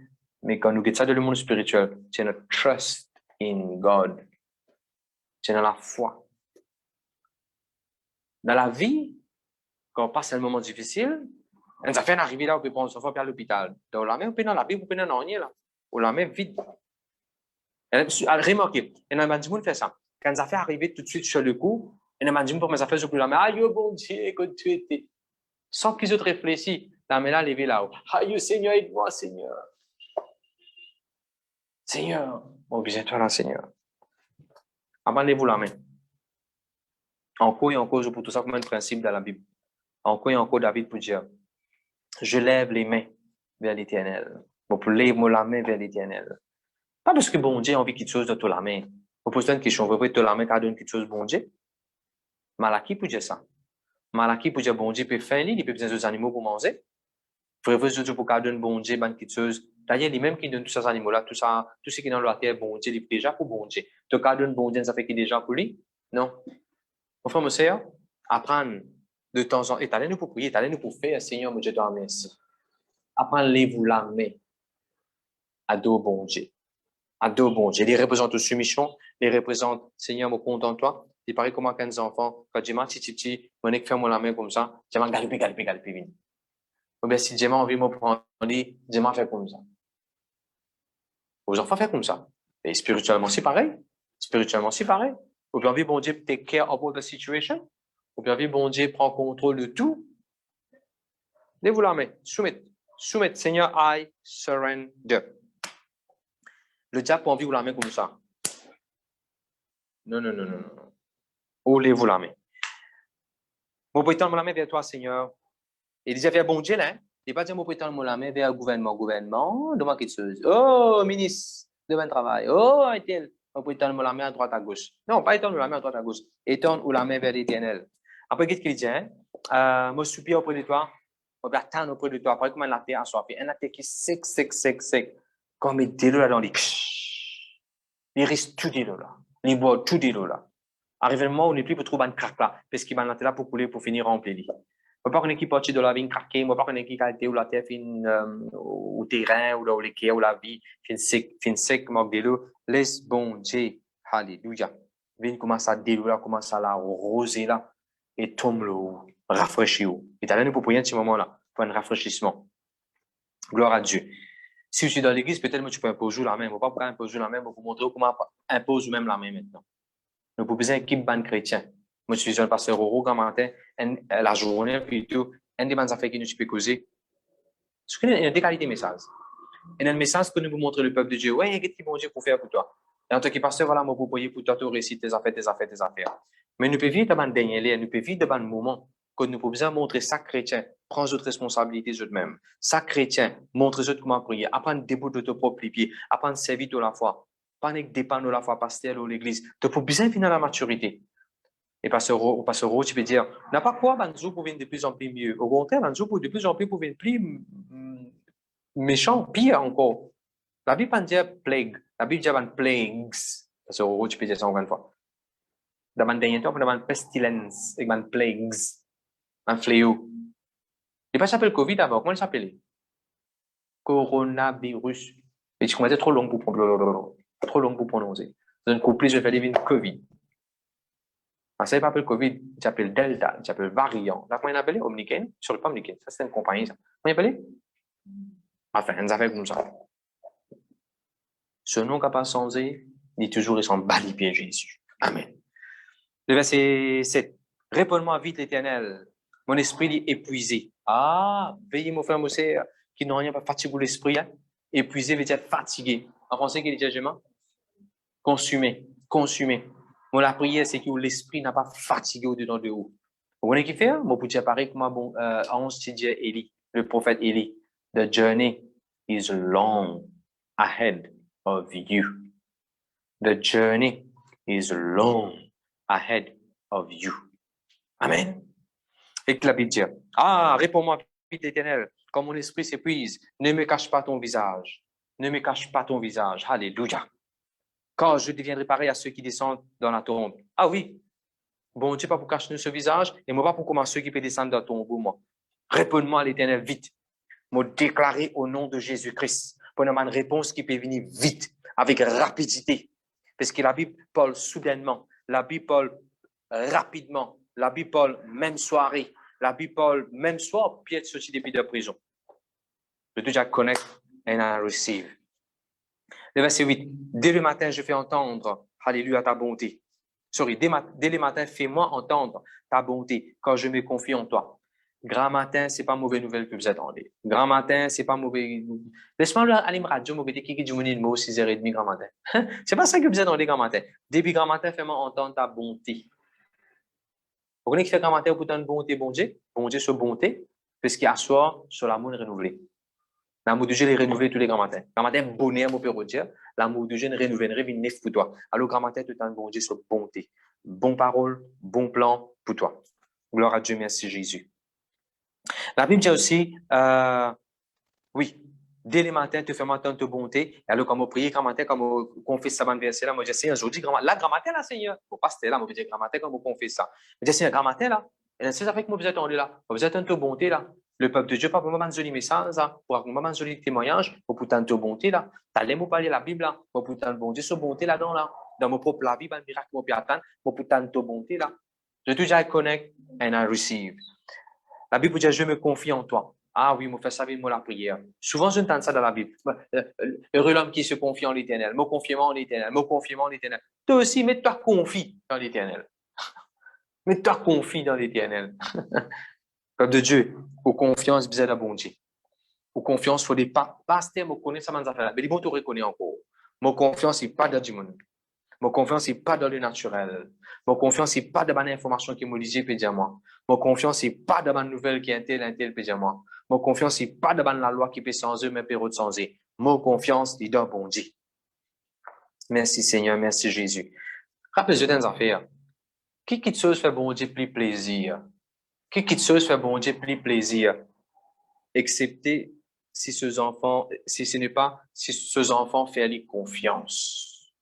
mais quand nous guettons ça dans le monde spirituel, c'est notre trust in God. C'est dans la foi. Dans la vie, quand on passe un moment difficile, on a fait un arrivé là, on peut prendre son enfant à l'hôpital. Dans la main, on peut dans la Bible, on peut dans rien là. On la main vide. Remarquez, il y a un monde fait ça. Quand on a fait arriver tout de suite sur le coup, il y a un monde pour mes affaires sur la main. Aïe, bon Dieu, que tu étais. Sans qu'ils aient réfléchi, la main là, levée là-haut. Aïe, Seigneur, aide-moi, Seigneur. Seigneur, oblige-toi là, Seigneur. Abandonnez-vous la main. Encore et encore, je pour tout ça comme un principe dans la Bible. Encore et encore, David peut dire, je lève les mains vers l'Éternel. Bon, pour lever la main vers l'Éternel. Pas parce que bon Dieu a envie quelque chose de toute la main. Vous posez une question, vous pouvez te la main quand donne quelque chose bon Dieu? Malaki peut dire ça. Malaki peut dire bon Dieu peut faire, il peut besoin des animaux pour manger. Frère, Dieu pour donner bon Dieu, quelque chose. D'ailleurs, les mêmes qui donnent tous ces animaux-là, tout ça, tout ce qui est dans la terre, bon Dieu, il est déjà pour bon Dieu. Donc, quand donne bon Dieu, ça fait qu'il est déjà pour lui? Non. Mon frère, mon sœur, apprendre de temps en temps, et t'allez nous pour prier, t'allez nous pour faire, Seigneur, mon Dieu, te remercie. Apprendre les vous la main à dos bon Dieu. À dos bon Dieu. Les représente soumission, les représente, Seigneur, me compte en toi. Il paraît comme quand des enfants, quand j'ai ma petit, mon éc fait moi la main comme ça, j'ai ma galiper, vite. Ou bien si j'ai ma envie de me prendre, j'ai ma fait comme ça. Vos enfants font comme ça. Et spirituellement, c'est pareil. Spirituellement, c'est pareil. Ou bien, bon Dieu, take care about the situation. Ou bien, bon Dieu, prend contrôle de tout. Lève-vous la main. Soumettez. Seigneur, I surrender. Le diable peut envie vous la main comme ça. Non. Ou lève-vous la main. Mon prétend la main vers toi, Seigneur. Et déjà vers bon Dieu, là. Il n'est pas dire mon prétend la main vers le gouvernement. Demande quelque chose. Oh, ministre, devant le travail. Oh, un-tel. On peut étendre la main à droite à gauche. Non, pas étendre la main à droite à gauche. Étendre la main vers l'Éternel. Après, qu'est-ce qu'il dit? Moi, soupire auprès de toi. On va attendre auprès de toi. Après, comment la terre a soifé. Un attaque qui est sec. Comme il dit là dans les. Il risque tout dit là. Il boit tout dit là. Arrivé le moment où on n'est plus pour trouver un crack là. Parce qu'il va là pour couler, pour finir remplir. Je ne pas qu'on est qui parti de la vie craquée, je ne pas qu'on est qui qualité ou la terre fin au terrain ou dans les ou la vie fin sec manque de l'eau. Laisse bon Dieu, alléluia. Viens commence à délouer, commence à la roser là et tombe l'eau, rafraîchir. Et t'as là nous pour prier un petit moment là pour un rafraîchissement. Gloire à Dieu. Si je suis dans l'église, peut-être que tu peux imposer la main. Je ne vais pas prendre imposer la main, je vais vous montrer comment imposer même la main maintenant. Nous pouvons besoin d'équipe ban chrétien. Moi, je suis un pasteur au grand matin, la journée, puis tout, un des bonnes affaires qui nous peut causer. Il y a des qualités de message. Il y a un message que nous vous montrer le peuple de Dieu. Ouais, qu'est-ce que bon Dieu pour faire pour toi? Et en tant que pasteur, voilà, moi, pour prier pour toi, tu réussir tes affaires. Mais nous pouvons vivre dans un dernier, nous pouvons vivre dans un moment que nous pouvons besoin montrer ça chrétien, prendre votre responsabilité eux-mêmes. Ça chrétien, montrer eux comment prier, apprendre des bouts de ton propre pied, apprendre à servir de la foi, pas dépendre de la foi pasteur ou l'église. Tu peux bien venir à la maturité. Et pasteur Ro, tu peux dire, n'a pas quoi, Banzo pour venir de plus en plus mieux. Au contraire, Banzo pour de plus en plus pour venir plus méchant, pire encore. La Bible ne dit pas plague, la Bible dit pas plagues. Pasteur Ro, tu peux dire ça encore une fois. Dans le dernier temps, on a pestilence, et plagues, un fléau. Il pas s'appelle Covid avant, comment il s'appelait? Coronavirus. Et tu commençais trop long pour prononcer. C'est un couplet, je vais faire une Covid. Ça, il s'appelle Covid, il s'appelle Delta, il s'appelle variant. Là, comment il appelle? Omnicaine? Sur le pas Omnicaine. Ça, c'est une compagnie, ça. Comment il appelle? Enfin, une affaire comme ça. Ce nom qui n'a pas changé, il est toujours, il s'en bat les pieds, Jésus. Amen. Le verset 7. Réponds-moi vite, l'Éternel. Mon esprit est épuisé. Ah, veillez, mon frère, mon sœur, qui n'ont rien pas fatigué l'esprit, hein? Épuisé veut dire fatigué. En français, qu'il dit jugement? Consumé. Mon la prière, c'est que l'esprit n'a pas fatigué au-dedans de vous. Vous voyez qui fait? Mon petit pareil comme bon, Ange Tidja Élie, le prophète Élie. The journey is long ahead of you. The journey is long ahead of you. Amen. Et que la Bible dit, réponds-moi l'Éternel, quand mon esprit s'épuise, ne me cache pas ton visage. Ne me cache pas ton visage. Alléluia. Quand je deviendrai pareil à ceux qui descendent dans la tombe. Ah oui, bon Dieu, pas pour cacher ce visage, et moi pas pour commencer ceux qui peuvent descendre dans la tombe, moi. Réponds-moi à l'Éternel vite. Me déclarer au nom de Jésus-Christ. Pour une réponse qui peut venir vite, avec rapidité. Parce que la Bible parle soudainement. La Bible parle rapidement. La Bible parle même soirée. La Bible parle même soir, puis être sorti depuis de prison. Je déjà connect and I receive. Le verset 8. Dès le matin, je fais entendre, alléluia, ta bonté. Dès le matin, fais-moi entendre ta bonté, quand je me confie en toi. Grand matin, c'est pas mauvaise nouvelle que vous attendez. Grand matin, c'est pas mauvais. Laisse-moi aller me radio, mauvais qui dit une mot 6h30 grand matin. C'est pas ça que vous attendez grand matin. Début grand matin, fais-moi entendre ta bonté. Vous connaissez qui fait grand matin pour une bonté, bon Dieu sur bonté, parce qu'il assoit sur l'amour renouvelé. L'amour de Dieu est renouvelé tous les grands matins. Grand matin, bonheur, mon père dire. L'amour de Dieu est renouvelé, il neuf pour toi. Alors, grand matin, tout un bon Dieu sur bonté. Bon parole, bon plan pour toi. Gloire à Dieu, merci Jésus. La Bible dit aussi, oui, dès le matin, tu fais entendre ta bonté. Alors, quand on prie, grand matin, quand on confesse ça, verset là, moi, je dis, Seigneur, aujourd'hui, grand matin, là, Seigneur, pour pasteur là, moi, je dis, grand matin, quand on confesse ça. Je dis, Seigneur, grand matin, là, et c'est avec moi, vous êtes là, vous êtes en ta bonté, là. Le peuple de Dieu, pas pour moment joli message, pour un moment joli témoignage, pour pourtant ta bonté, là. T'allais me parler la Bible, là, pour pourtant bon Dieu, sa bonté, là, dans mon propre la vie, un miracle, mon père attendre, pour pourtant ta bonté, là. Je déjà connect and I receive. La Bible dit, je me confie en toi. Ah oui, me fait savoir moi la prière. Souvent, je entends ça dans la Bible. Heureux l'homme qui se confie en l'Éternel. Me confier en l'Éternel. Me confier en l'Éternel. Toi aussi, mets-toi confie dans l'Éternel. Mets-toi confie dans l'Éternel. Peuple de Dieu, pour confiance, vous êtes à bon Dieu. Pour confiance, il faut des pasteurs, me connaissent ça, m'en affaires. Mais bon, tu reconnais encore. Mon confiance, c'est pas dans du monde. Mon confiance, c'est pas dans le naturel. Mon confiance, c'est pas dans ma information qui me lisait, peut dire moi. Mon confiance, c'est pas dans ma nouvelle qui est intel, peut dire moi. Mon confiance, c'est pas dans la loi qui peut changer, mais peut changer. Mon confiance, c'est dans bon Dieu. Merci Seigneur, merci Jésus. Rappelez-vous des affaires. Qui quitte chose fait bon Dieu plus plaisir? Qui quitte chose fait bon Dieu plus plaisir? Excepté si ce enfant, si ce n'est pas, si ce enfant fait aller confiance.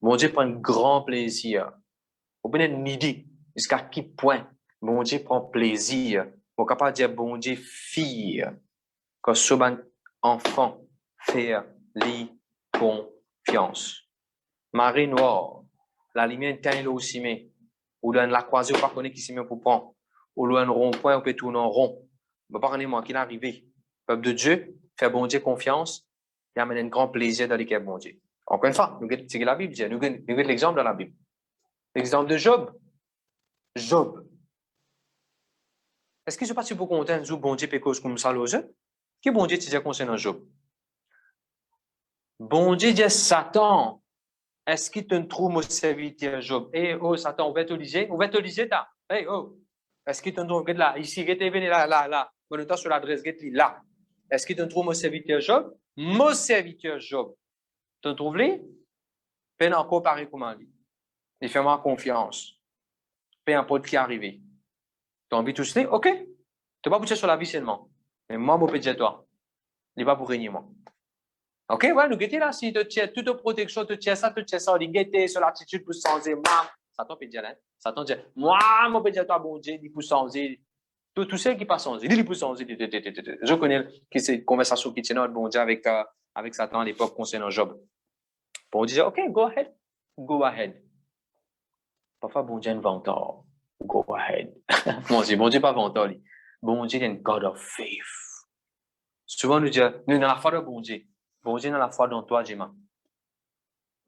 Mon Dieu prend un grand plaisir. Vous pouvez une idée jusqu'à quel point mon Dieu prend plaisir. Vous êtes capable de dire bon Dieu fille. Quand ce enfant fait lui confiance. Marée noire, la lumière teint aussi mais ou dans la croisée, pas connaître qui s'y met pour prendre. Ou loin un rond-point, on peut tourner en rond. Mais pardonnez-moi, qu'il est arrivé. Peuple de Dieu, fait bon Dieu confiance, et amène un grand plaisir dans lesquels bon Dieu. Encore une fois, nous regardons ce que la Bible dit. Nous regardons l'exemple dans la Bible. L'exemple de Job. Job. Est-ce que je ne suis pas si content de bon Dieu pécose comme ça, l'ose? Que bon Dieu disait concernant Job? Bon Dieu dit Satan, est-ce qu'il te trouve mon serviteur Job? Eh, oh, Satan, on va te liser, ta. Eh, oh. Est-ce qu'il te trouve, là, ici, il est venu là. On est sur l'adresse, là. Est-ce qu'il te trouve mon serviteur Job? Mon serviteur Job. Tu te trouves là? Peine encore pareil comme lui. Il fait moi confiance. Peu importe qui est arrivé. Tu as envie de tout cela? OK. Tu n'es pas poussé sur la vie seulement. Mais moi, je peux dire toi. Il n'est pas pour régner moi. OK, ouais, nous guettons là, si tu tiens toute protection, tu tiens ça, on dit guetter sur l'attitude pour changer, moi, Satan peut dire, hein, Satan dit, moi, je peux dire toi, bon Dieu, il peut changer, tout ce qui passe changer, il peut changer, je connais que c'est une conversation qui tient notre bon Dieu avec Satan à l'époque concernant Job. Bon Dieu, OK, go ahead. Parfois, bon Dieu est un venteur, go ahead. Bon Dieu pas venteur, bon Dieu est un God of faith. Souvent, nous disons, nous, dans la foi de bon Dieu, bon Dieu, dans la foi dans toi, Jima.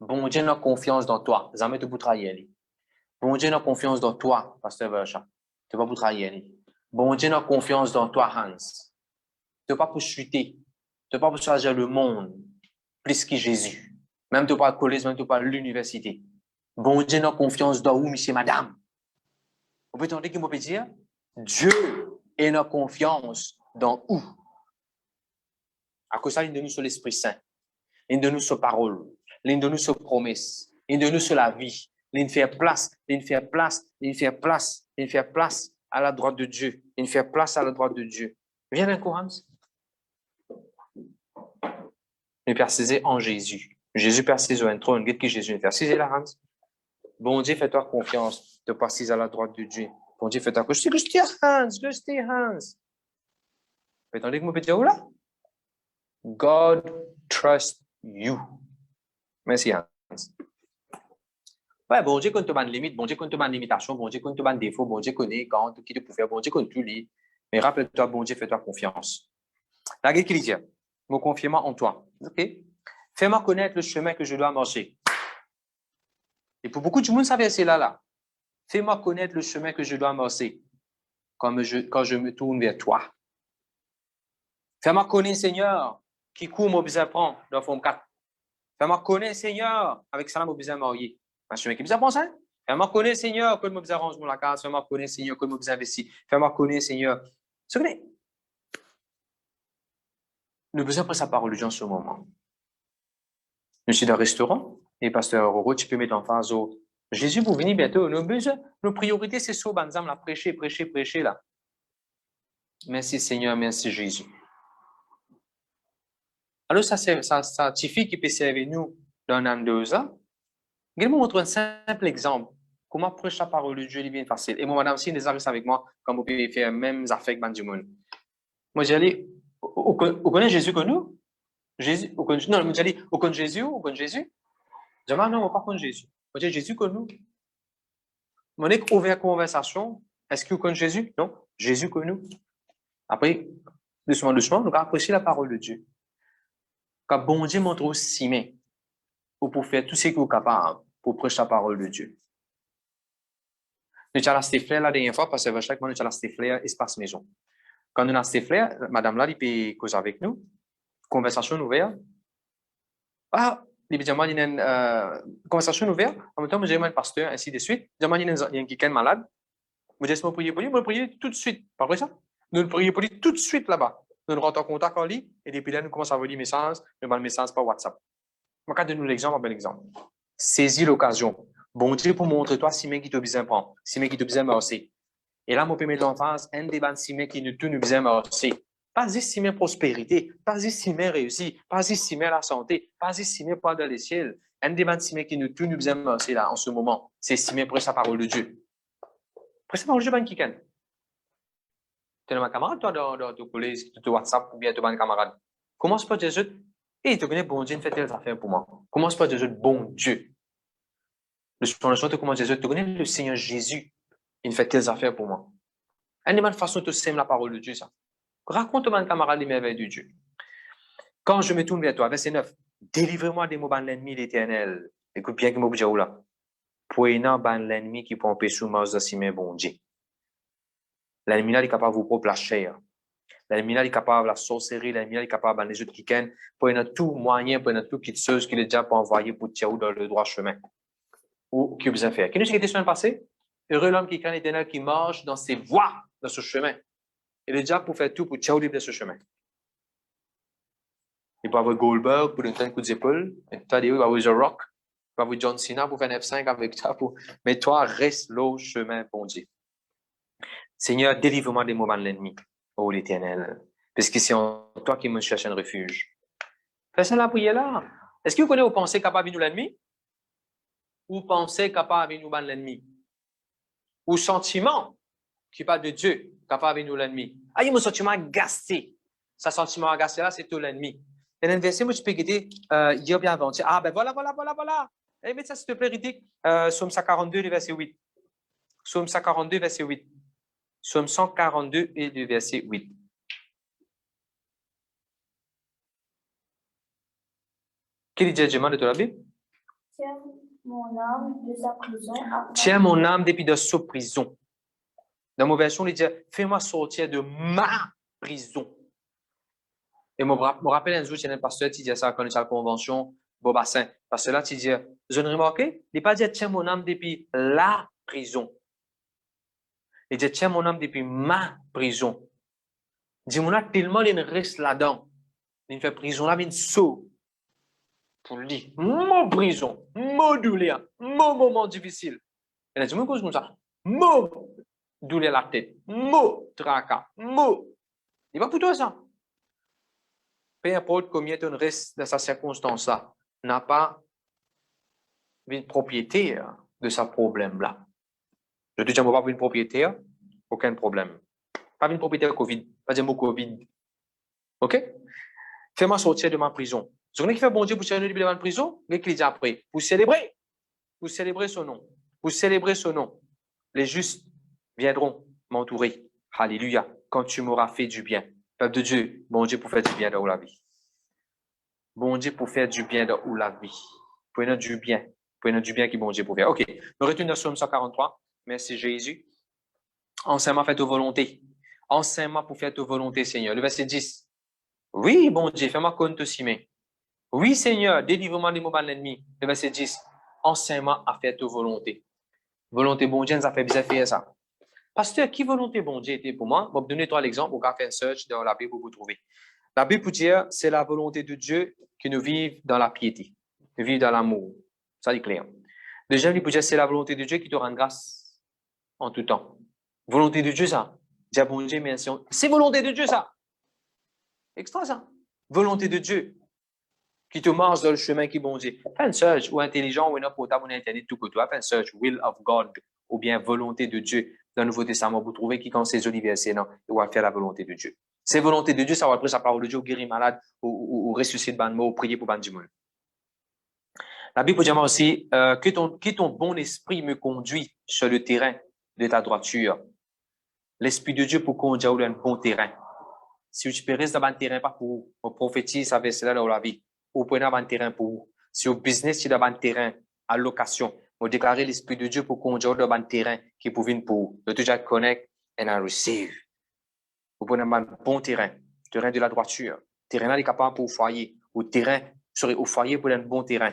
Bon Dieu, dans confiance dans toi. Jamais tu peux trahir. Bon Dieu, dans confiance dans toi, Pasteur Vercha. Tu ne vas pas trahir. Bon Dieu, dans confiance dans toi, Hans. Tu ne vas pas pour chuter. Tu ne vas pas pour changer le monde plus que Jésus. Même tu ne vas pas à collège, même tu ne vas pas à l'université. Bon Dieu, dans confiance dans vous, monsieur, madame. Vous pouvez entendre qui me peut dire? Dieu est dans confiance dans où? À cause de ça, il donne sur l'Esprit Saint. Il donne sur parole. Il donne sur promesse. Il donne sur la vie. Il fait place à la droite de Dieu. Il fait place à la droite de Dieu. Viens d'un coup, Hans. Il persisait en Jésus. Jésus persiste sur un trône. Qu'est-ce que Jésus fait? C'est là, Hans. Bon Dieu, fais-toi confiance de passer à la droite de Dieu. Bon Dieu, fais-toi confiance. Je te Hans. Attendez que je peux dire où là? God trust you. Merci, Hans. Ouais, bon Dieu connaît tes limites, bon Dieu connaît tes limitations, bon Dieu connaît tes défauts, bon Dieu connaît quand qui te peut faire, bon Dieu connaît tout lui. Mais rappelle-toi, bon Dieu, fais-toi confiance. La guerre qui dit, me confie-moi en toi. OK? Fais-moi connaître le chemin que je dois marcher. Et pour beaucoup de monde, ça verset là. Fais-moi connaître le chemin que je dois marcher quand je me tourne vers toi. Fais-moi connaître, Seigneur, qui court mon besoin prend dans Forme 4. Fais-moi connaître, Seigneur, avec ça, mon besoin marié. Un chemin qui besoin prend ça. Fais-moi connaître, Seigneur, que mon besoin range mon la case. Fais-moi connaître, Seigneur, que mon besoin investir. Fais-moi connaître, Seigneur. Vous savez, nous besoin prendre sa parole de Dieu en ce moment. Je suis dans un restaurant et pasteur Roro, tu peux mettre en face au Jésus pour venir bientôt. Nos priorités, c'est ça, banzam, là, prêcher, là. Merci Seigneur, merci Jésus. Alors, ça signifie qu'il peut servir nous dans un an, 2 ans. Je vais vous montrer un simple exemple. Comment prêcher la parole de Dieu est bien facile. Et moi, madame, si vous êtes avec moi, comme vous pouvez faire même affaires que du monde. Moi, j'ai dit, vous connaissez Jésus que nous? Jésus, non, moi, j'ai dit, vous connaissez Jésus? Vous connaissez Jésus? Je dis, non, on ne pas connaître Jésus. Moi, j'ai dit, Jésus que nous. Moi, j'ai ouvert la conversation. Est-ce que vous connaissez Jésus? Non, Jésus que nous. Après, doucement, nous allons apprécier la parole de Dieu. Quand bon Dieu montre aussi, mais pour faire tout ce que vous êtes capable pour prêcher la parole de Dieu. Nous avons la stéphler la dernière fois parce que chaque mois, nous avons la stéphler espace maison. Quand nous avons la stéphler, madame là, elle peut causer avec nous. Conversation ouverte. Ah, il y a une conversation ouverte. En même temps, j'ai un pasteur, ainsi de suite. Il y a quelqu'un malade. Vous dites, prier pour lui, vous priez tout de suite. Pas vrai ça? Nous prions pour lui tout de suite là-bas. Nous rentrons en contact avec lui et depuis là, nous commençons à envoyer des messages. Nous envoyons des messages par WhatsApp. Je vais donner l'exemple, un bel exemple. Saisis l'occasion. Bon Dieu pour montrer toi si qui te besoin prendre, si qui te besoin marcher. Et là, mon premier en face, un des bandes si qui nous tout nous besoin marcher. Pas juste si prospérité, pas juste si réussite, pas juste si la santé, pas juste si pas dans les ciels. Un des bandes si qui nous tout nous besoin marcher là en ce moment, c'est si pour sa parole de Dieu. Pour sa parole de Dieu, qui est tu es ma camarade, toi, dans ton collège, ton WhatsApp, ou bien tu es un camarade. Commence par Jésus. Et tu connais bon Dieu, il fait telles affaires pour moi. Commence par Jésus, bon Dieu. Tu commences Jésus, tu connais le Seigneur Jésus, il fait telles affaires pour moi. Une bonne façon de s'aimer la parole de Dieu, ça. Raconte-moi, camarade, les merveilles de Dieu. Quand je me tourne vers toi, verset 9, délivre-moi des mots de l'ennemi, l'Éternel. Écoute bien que je vous dis là. Pour l'ennemi qui peut empêcher le mal de s'aimer, bon Dieu. L'ennemi est capable de vous propre la chair. L'ennemi est capable de la sorcellerie, l'ennemi est capable de les autres qui tiennent, pour tout moyen, pour tout qui chose qu'il est déjà pour envoyer pour tirer dans le droit chemin. Ou qui vous a fait. Qui nous a été semaine passée? Heureux l'homme qui craint l'Éternel, qui marche dans ses voies, dans ce chemin. Il est déjà pour faire tout pour tirer de ce chemin. Il peut avoir Goldberg pour donner un coup d'épaule, il peut avoir The Rock, il peut avoir John Cena pour faire un F5 avec toi, mais toi, reste le chemin, bon Dieu. Seigneur, délivre-moi des mouvements de l'ennemi, ô l'Éternel, parce que c'est en toi qui me cherche un refuge. Fais ça la prière là. Est-ce que vous connaissez vos pensées capables de nous l'ennemi? Ou pensées capables de nous battre l'ennemi? Ou sentiments qui parlent de Dieu capables de nous l'ennemi? Ah, il y a mon sentiment agacé. Ce sentiment agacé là, c'est tout l'ennemi. Et dans le verset, moi, je peux guider hier bien avant. Ah, ben voilà. Eh, mais ça, s'il te plaît, Riddick. Psaume 142, le verset 8. Psaume 142, verset 8. Psaume 142 et le verset 8. Quel est le jugement de la Bible? Tiens mon âme de sa prison. Tiens mon âme depuis de sa prison. Dans ma version, il dit, fais-moi sortir de ma prison. Et je me rappelle un jour, il y a un pasteur qui dit ça quand il y a la convention, Bobassin. Parce que là, tu dis, je ne remarqué, il n'est pas dit, tiens mon âme depuis la prison. Il dit, tiens mon âme depuis ma prison. Il dit, mon âme tellement il reste là-dedans. Il fait prison là, il saut. Pour lui dire, mon prison, mon douleur, mon moment difficile. Et là, je me pose comme ça, mon douleur la tête, mot, tracas, mot. Il va pour toi ça. Peu importe combien tu restes dans sa circonstance-là, n'a pas une propriétaire de ce problème-là. Je te dis, on va pas une propriétaire, aucun problème. Pas une propriétaire Covid, pas de mot Covid. OK? Fais-moi sortir de ma prison. Ce qui fait bon Dieu pour sortir de la prison, mais qu'il dit après, pour célébrer son nom, pour célébrer son nom, les justes viendront m'entourer. Alléluia. Quand tu m'auras fait du bien. Peuple de Dieu, bon Dieu pour faire du bien dans la vie. Bon Dieu pour faire du bien dans la vie. Prenons du bien. Prenons du bien qui bon Dieu pour faire. OK. Nous retournons sur Psaume 143. Merci Jésus. Enseigne-moi à faire ta volonté. Enseigne-moi pour faire ta volonté, Seigneur. Le verset 10. Oui, bon Dieu, fais-moi connaître aussi. Oui, Seigneur, délivre-moi des mots de l'ennemi. Le verset 10. Enseigne-moi à faire ta volonté. Volonté bon Dieu, ça fait bizarre faire ça. Pasteur, qui volonté bon Dieu était pour moi? Je vais vous donner trois exemples. Vous pouvez faire un search dans la Bible pour vous trouver. La Bible pour dire, c'est la volonté de Dieu que nous vivons dans la piété, nous vivons dans l'amour. Ça, c'est clair. Deuxième, il peut dire, c'est la volonté de Dieu qui te rend grâce en tout temps. Volonté de Dieu, ça. Dis bon Dieu, merci. C'est volonté de Dieu, ça. Extra, ça. Volonté de Dieu qui te marche dans le chemin qui est bon Dieu. Fais un search ou intelligent ou un portable ou internet tout que toi. Fais un search will of God ou bien volonté de Dieu dans le Nouveau Testament. Vous trouvez qui quand c'est joli verset, non, il va faire la volonté de Dieu. C'est volonté de Dieu, ça va après sa parole de Dieu, guérir malade ou ressusciter ban mort, ou prier pour ban du monde. La Bible dit aussi que ton bon esprit me conduit sur le terrain de ta droiture. L'esprit de Dieu pour conduire dans un bon terrain. Si tu peux rester dans un terrain, pas pour prophétiser, ça va être là dans la vie. Ou pour un terrain pour vous. Si au business, tu es dans un terrain à location, vous déclarez l'esprit de Dieu pour conduire dans un terrain qui pour venir pour vous. Le déjà connect and I receive. Vous prenez un bon terrain de la droiture. Terrain là, il est capable pour le foyer. Au terrain, au foyer pour un bon terrain.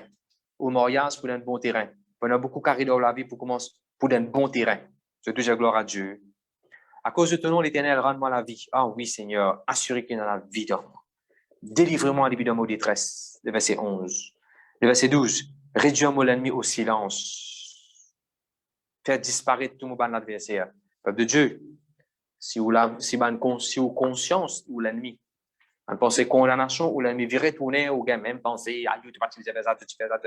Au mariage pour un bon terrain. On a beaucoup carré dans la vie pour commencer pour un bon terrain. C'est toujours gloire à Dieu. À cause de ton nom, l'Éternel, rends-moi la vie. Ah oui, Seigneur, assurez qu'il y en a la vie dans moi. Délivre-moi des de détresse. Le verset 11. Le verset 12. Réduis-moi l'ennemi au silence. Faire disparaître tout mon adversaire. Peuple de Dieu, si vous conscience ou l'ennemi, on pense condamnation ou l'ennemi virait tourner ou même penser, ah, tu vas utiliser ça, tu fais ça,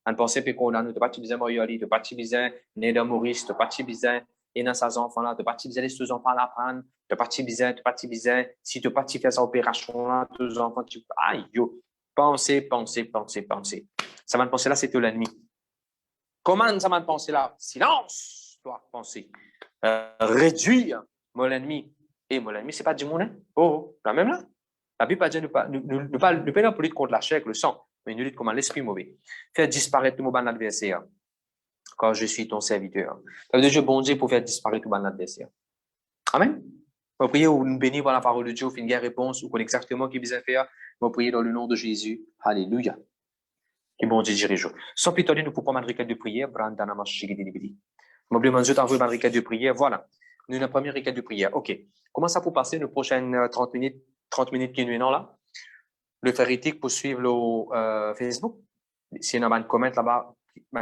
on pense que condamner, tu vas utiliser Moyoli, tu vas utiliser Néda Maurice, tu vas utiliser et dans ses enfants là, tu vas utiliser les deux enfants là prendre, tu vas utiliser, si tu vas faire cette opération là, tous enfants, tu aïe, yo, pensez. Ça va penser là, c'est l'ennemi. Comment ça va penser là? Silence, toi, penser. Réduire mon ennemi. Et mon ennemi, c'est pas du monde, hein? Oh, la même là. La Bible dit ne pas lutter contre la chair et le sang, mais nous lutte contre l'esprit mauvais. Faire disparaître tout mon adversaire, quand je suis ton serviteur. Ça veut dire, bon Dieu, pour faire disparaître tout mon adversaire. Amen. Je prie ou nous bénir par la parole de Dieu, fin de réponse, ou qu'on exactement qui besoin faire. Je prie dans le nom de Jésus. Alléluia. Que bon Dieu dirige. Sans pitié, nous pouvons prendre une requête de prière. Brandana Mashigidi. Je demande Dieu d'envoyer une requête de prière. Voilà. Nous avons une première requête de prière. OK. Comment ça pour passer les prochaines 30 minutes qui nous sont là? Le faire éthique pour suivre le Facebook. Si on a un comment là-bas,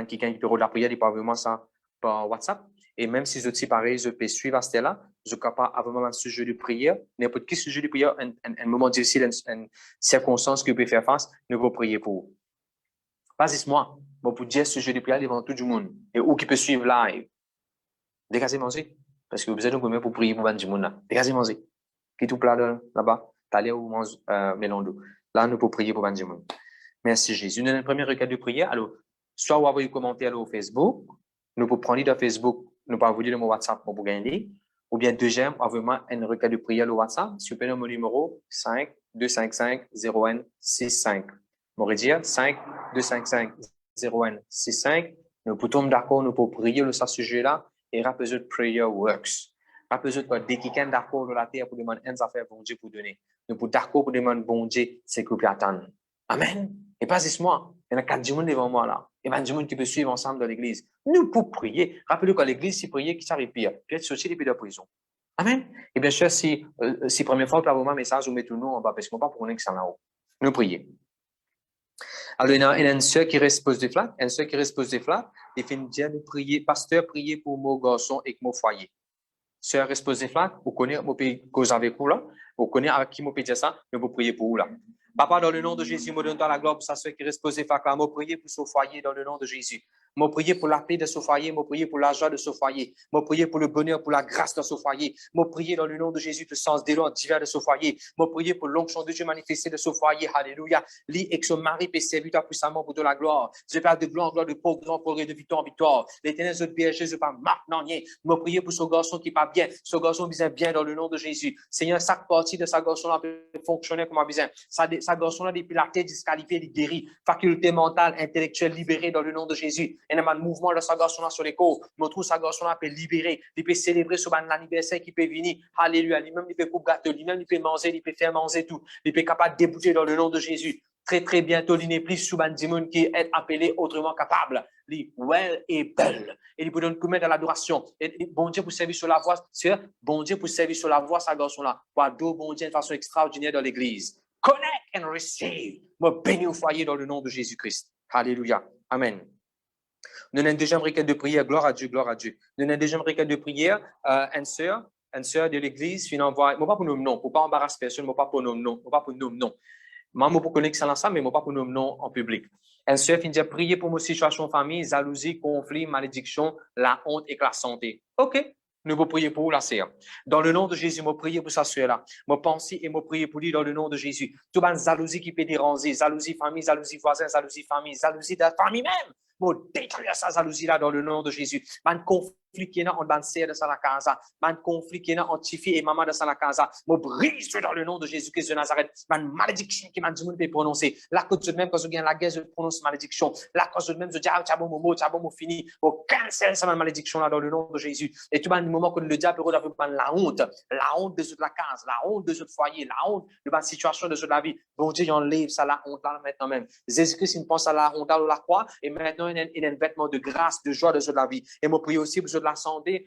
quelqu'un qui peut la prière, il peut envoyer ça par WhatsApp. Et même si je suis pareil, je peux suivre à ce là, je suis capable d'avoir un sujet de prière, n'importe quel sujet de prière, un moment difficile, une circonstance que vous pouvez faire face, nous pouvons prier pour vous. Pas-moi, pour dire sujet de prière devant tout le monde. Et où qui peut suivre live. Dégagez manger. Parce que vous êtes nous pour prier pour tout le monde là. Dégagez manger. Qui tout plat là-bas, t'allez ou mange mélange. Là, nous pouvons prier pour tout le monde. Merci Jésus. Nous avons une première requête de prière. Alors, soit vous envoyez un commentaire au Facebook, nous pouvons prendre dans Facebook, nous pouvons vous dire mon WhatsApp pour gagner. Ou bien deuxième, envoyez-moi une requête de prière au WhatsApp. Si vous prenez mon numéro 5 255 01 65. Je vais dire 5 255 01 65. Nous pouvons d'accord, nous pouvons prier sur ce sujet-là et rappeler prayer works. Rappeler que dès qu'il y a d'accord dans la terre pour demander une affaire bon Dieu pour donner. Nous pouvons d'accord pour demander bon Dieu, c'est que vous pouvez attendre. Amen. Et pas juste moi. Il y en a 4 gens devant moi là. Il y a 10 gens qui peuvent suivre ensemble dans l'église. Nous pouvons prier. Rappelez-vous qu'à l'église, si prier, qui s'arrive pire. Puis être sorti depuis la prison. Amen. Et bien sûr, si première fois, vous avez un message, vous mettez nous en bas, parce qu'on ne va pas pour nous qui sont là-haut. Nous prions. Alors, il y a une sœur qui reste pose des flaques. Et finit de dire, nous prier, pasteur, prier pour mon garçon et mon foyer. Sœur exposé flac, vous connaissez, vous pouvez causer avec vous là. Vous connaissez avec qui vous pouvez dire ça, mais vous priez pour vous là. Papa, dans le nom de Jésus, me donne-toi la gloire pour sa soeur qui reste posée là. Moi, prier pour ce foyer dans le nom de Jésus. Moi, prier pour la paix de ce foyer. Moi, prier pour la joie de ce foyer. Moi, prier pour le bonheur, pour la grâce de ce foyer. Moi, prier dans le nom de Jésus, le sens des lois divers de ce foyer. Moi, prier pour l'onction de Dieu manifestée de ce foyer. Alléluia. Lis et que ce mari peut servir toi puissamment pour de la gloire. Je parle de gloire en gloire, de progrès, de victoire en victoire. L'éternel, je berger, je parle maintenant. Moi, prier pour ce garçon qui part bien. Ce garçon besoin bien dans le nom de Jésus. Seigneur, chaque partie de sa garçon-là peut fonctionner comme un besoin. Sa garçon-là, depuis la tête disqualifiée, il guérit. Faculté mentale, intellectuelle libérée dans le nom de Jésus. Et dans le mouvement de sa garçon-là sur les corps, je trouve sa garçon-là peut libérer. Il peut célébrer sur l'anniversaire qui peut venir. Alléluia. Lui-même, il peut couper gâteau. Lui-même, il peut manger. Il peut faire manger tout. Il peut capable de déboucher dans le nom de Jésus. Très, très bientôt, il n'est plus sous un démon qui est appelé autrement capable. Il well et belle. Et il peut donner combien dans l'adoration. Et bon Dieu pour servir sur la voie, c'est bon Dieu pour servir sur la voie, sa garçon-là. Pour adorer bon Dieu de façon extraordinaire dans l'église. Connect and receive. Moi, bénis au foyer dans le nom de Jésus-Christ. Alléluia. Amen. Nous avons une deuxième requête de prière. Gloire à Dieu, gloire à Dieu. Nous avons une deuxième requête de prière. Une sœur de l'église, je n'envoie, pas pour nos noms, pour pas embarrasser personne, pas pour nos noms, pas pour nos noms. Moi, pour connaître ça ensemble, mais pas pour nos noms en public. Une sœur finit de prier pour ma situation de famille, jalousie, conflit, malédiction, la honte et la santé. OK. Nous vous prier pour la sœur. Dans le nom de Jésus, moi prier pour sa sœur-là. Moi penser et moi prier pour lui dans le nom de Jésus. Tout le jalousie qui peut déranger, jalousie famille, jalousie voisin, jalousie famille, jalousie de la famille même. Moi détruire sa jalousie-là dans le nom de Jésus. Un conflit qui est là entre sœur de sa casa. Un conflit qui est là entre fille et maman de sa casa. Moi brise dans le nom de Jésus-Christ de Nazareth. Une malédiction qui m'a dit monde peut prononcer. La cause de même quand je gagne la guerre, je prononce malédiction. La cause de même je dis ah tu as bon mot, tu as bon mot fini. Moi cancel cette malédiction-là dans le nom de Jésus. Et tout le moment que le diable regarde la honte de toute la case, la honte de tout foyer, la honte de la situation de toute la vie. Bon Dieu, il enlève ça la honte là maintenant même. Jésus-Christ il pense à la honte à la croix et maintenant il a un vêtement de grâce, de joie de toute la vie. Et moi prie aussi pour de la santé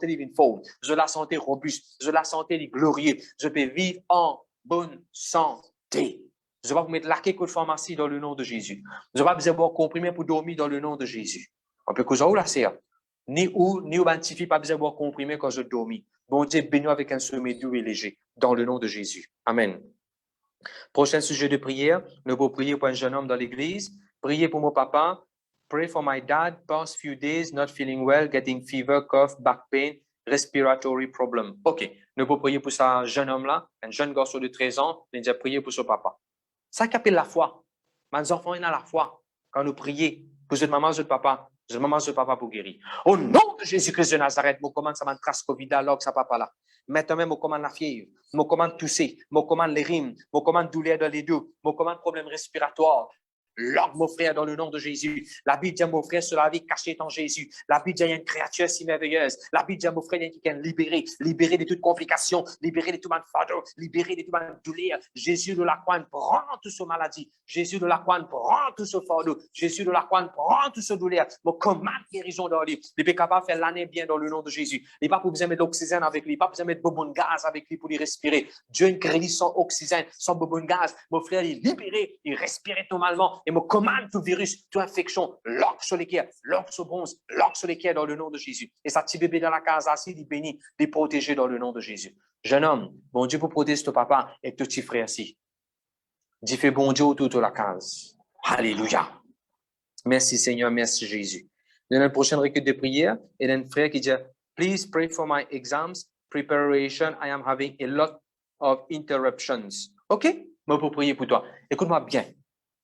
divine forte, de la santé robuste, de la santé glorieuse. Je peux vivre en bonne santé. Je vais pas vous mettre laqué de pharmacie dans le nom de Jésus. Je vais pas vous avoir comprimé pour dormir dans le nom de Jésus. On peut causer où la sœur? Ni où bantifie pas besoin de boire comprimé quand je dormis. Bon Dieu, bénis avec un sommeil doux et léger. Dans le nom de Jésus. Amen. Prochain sujet de prière. Nous allons prier pour un jeune homme dans l'église. Priez pour mon papa. Pray for my dad. Past few days, not feeling well, getting fever, cough, back pain, respiratory problem. OK. Nous allons prier pour ce jeune homme-là, un jeune garçon de 13 ans. Nous allons prier pour son papa. Ça qui appelle la foi. Mes enfants, ils ont la foi. Quand nous prions pour cette maman, cette papa, je demande ce papa pour guérir. Au nom de Jésus-Christ de Nazareth, je commande ça trace Covid alors que ça papa là. Maintenant même, je commande la fièvre, je commande tousser, je commande les rimes, je commande douleur dans les dos, je commande problème respiratoire. Lord, mon frère, dans le nom de Jésus. La Bible dit, mon frère, sur la vie cachée en Jésus. La Bible dit, il y a une créature si merveilleuse. La Bible dit, mon frère, il y a quelqu'un libéré, libéré de toute complication, libéré de tout fardeau, libéré de toute douleur. Jésus de la croix prend toute ce maladie. Jésus de la croix prend tout ce fardeau. Jésus de la croix prend tout ce douleur. Mon commande guérison dans lui. Il est capable de faire l'année bien dans le nom de Jésus. Il n'est pas pour besoin de mettre d'oxygène avec lui. Il n'est pas besoin de mettre bonbon de gaz avec lui pour lui respirer. Dieu une crédit sans oxygène, sans bonbon de gaz. Mon frère, il est libéré, il respire normalement. Et me commande tout virus, toute infection, lock sur les cœurs, lock sur bronze, lock sur les cœurs dans le nom de Jésus. Et ça petit bébé dans la case assis, il bénit, il protégé dans le nom de Jésus. Jeune homme, bon Dieu pour protéger ton papa et ton petit frère aussi. Dis fais bon Dieu autour de la case. Alléluia. Merci Seigneur, merci Jésus. Dans la prochaine requête de prière, il y a un frère qui dit, please pray for my exams preparation. I am having a lot of interruptions. OK? Moi pour prier pour toi. Écoute-moi bien.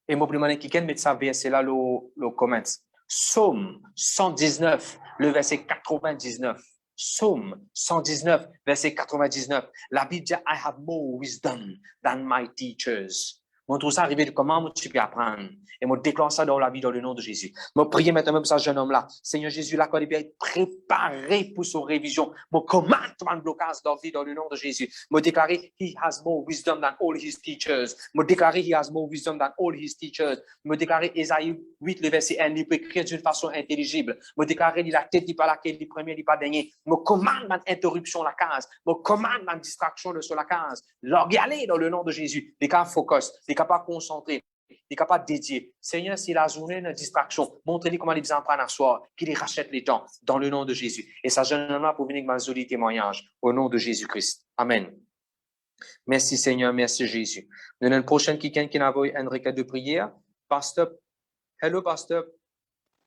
Et moi, pour quelqu'un met ça verset là, le comment. Psaume 119, le verset 99. Psaume 119, verset 99. La Bible dit, I have more wisdom than my teachers. Moi, tout ça arrivé de comment tu peux apprendre. Et moi, déclare ça dans la vie, dans le nom de Jésus. Moi, prier maintenant pour ce jeune homme-là. Seigneur Jésus, là, quand il est préparé pour son révision. Moi, commande un blocage dans la vie, dans le nom de Jésus. Moi, déclarer, he has more wisdom than all his teachers. Moi, déclarer, he has more wisdom than all his teachers. Moi, déclarer, Ésaïe 8, le verset 1, il peut écrire d'une façon intelligible. Moi, déclarer, il a tête, il pas laquelle, il premier, il pas dernier. Moi, commande une interruption la case. Moi, commande une distraction sur la case. Alors, y aller dans le nom de Jésus. Les cas focus, les cas pas concentrés. il est capable de dédier. Seigneur, si la journée est une distraction, montrez-lui comment il en prendre à soir, qu'il rachète les temps dans le nom de Jésus. Et ça, jeune homme pour venir avec ma jolie témoignage au nom de Jésus-Christ. Amen. Merci Seigneur, merci Jésus. Nous avons une prochaine qui a envoyé une requête de prière. Pasteur, hello Pastor,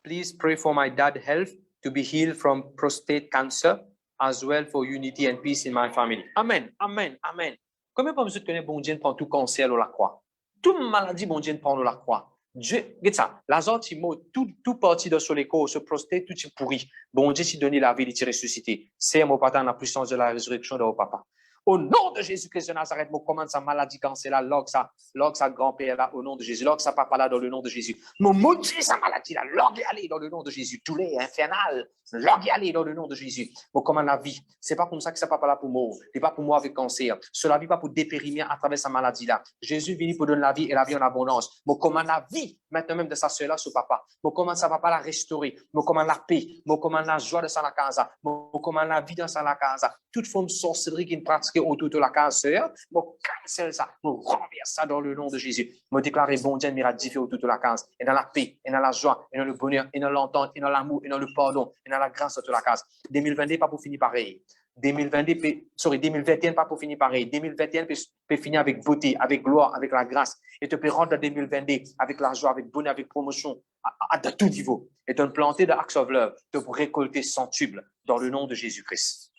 please pray for my dad's health to be healed from prostate cancer, as well for unity and peace in my family. Amen, amen, amen. Combien de vous connaissez bon Dieu prend tout cancer à la croix? Toute maladie, bon Dieu prend à la croix. Dieu, regarde ça, Lazare, tout parti de sur les corps, ce prostate, tout est pourri. Bon Dieu, t'y donné la vie, il t'y ressuscité. C'est mon papa, la puissance de la résurrection de vos papas. Au nom de Jésus-Christ de Nazareth, je commande sa maladie cancer là, log sa grand-père là, au nom de Jésus, log sa papa là, dans le nom de Jésus. Mon maudit sa maladie là, log y aller dans le nom de Jésus. Tous les infernal, log y aller dans le nom de Jésus. Je commande la vie. C'est pas comme ça que ça papa là pour mort. C'est pas pour moi avec cancer. Cela vit pas pour dépérimer à travers sa maladie là. Jésus vient pour donner la vie et la vie en abondance. Je commande la vie maintenant même de sa soeur là, ce papa. Je commande sa papa la restaurer. Je commande la paix. Je commande la joie de sa casa. Je commande la vie dans sa casa. Toute forme de sorcellerie qui ne pratique autour de la cancer, je cancelle ça, je renverse ça dans le nom de Jésus. Je déclare bon Dieu miracle autour de la case, et dans la paix, et dans la joie, et dans le bonheur, et dans l'entente, et dans l'amour, et dans le pardon, et dans la grâce de la case. 2022 pas pour finir pareil. 2021 pas pour finir pareil. 2021 peut finir avec beauté, avec gloire, avec la grâce. Et tu peux rentrer dans 2022 avec la joie, avec bonheur, avec promotion, à tout niveau. Et tu planter de Acts of Love, tu peux récolter centuple dans le nom de Jésus-Christ.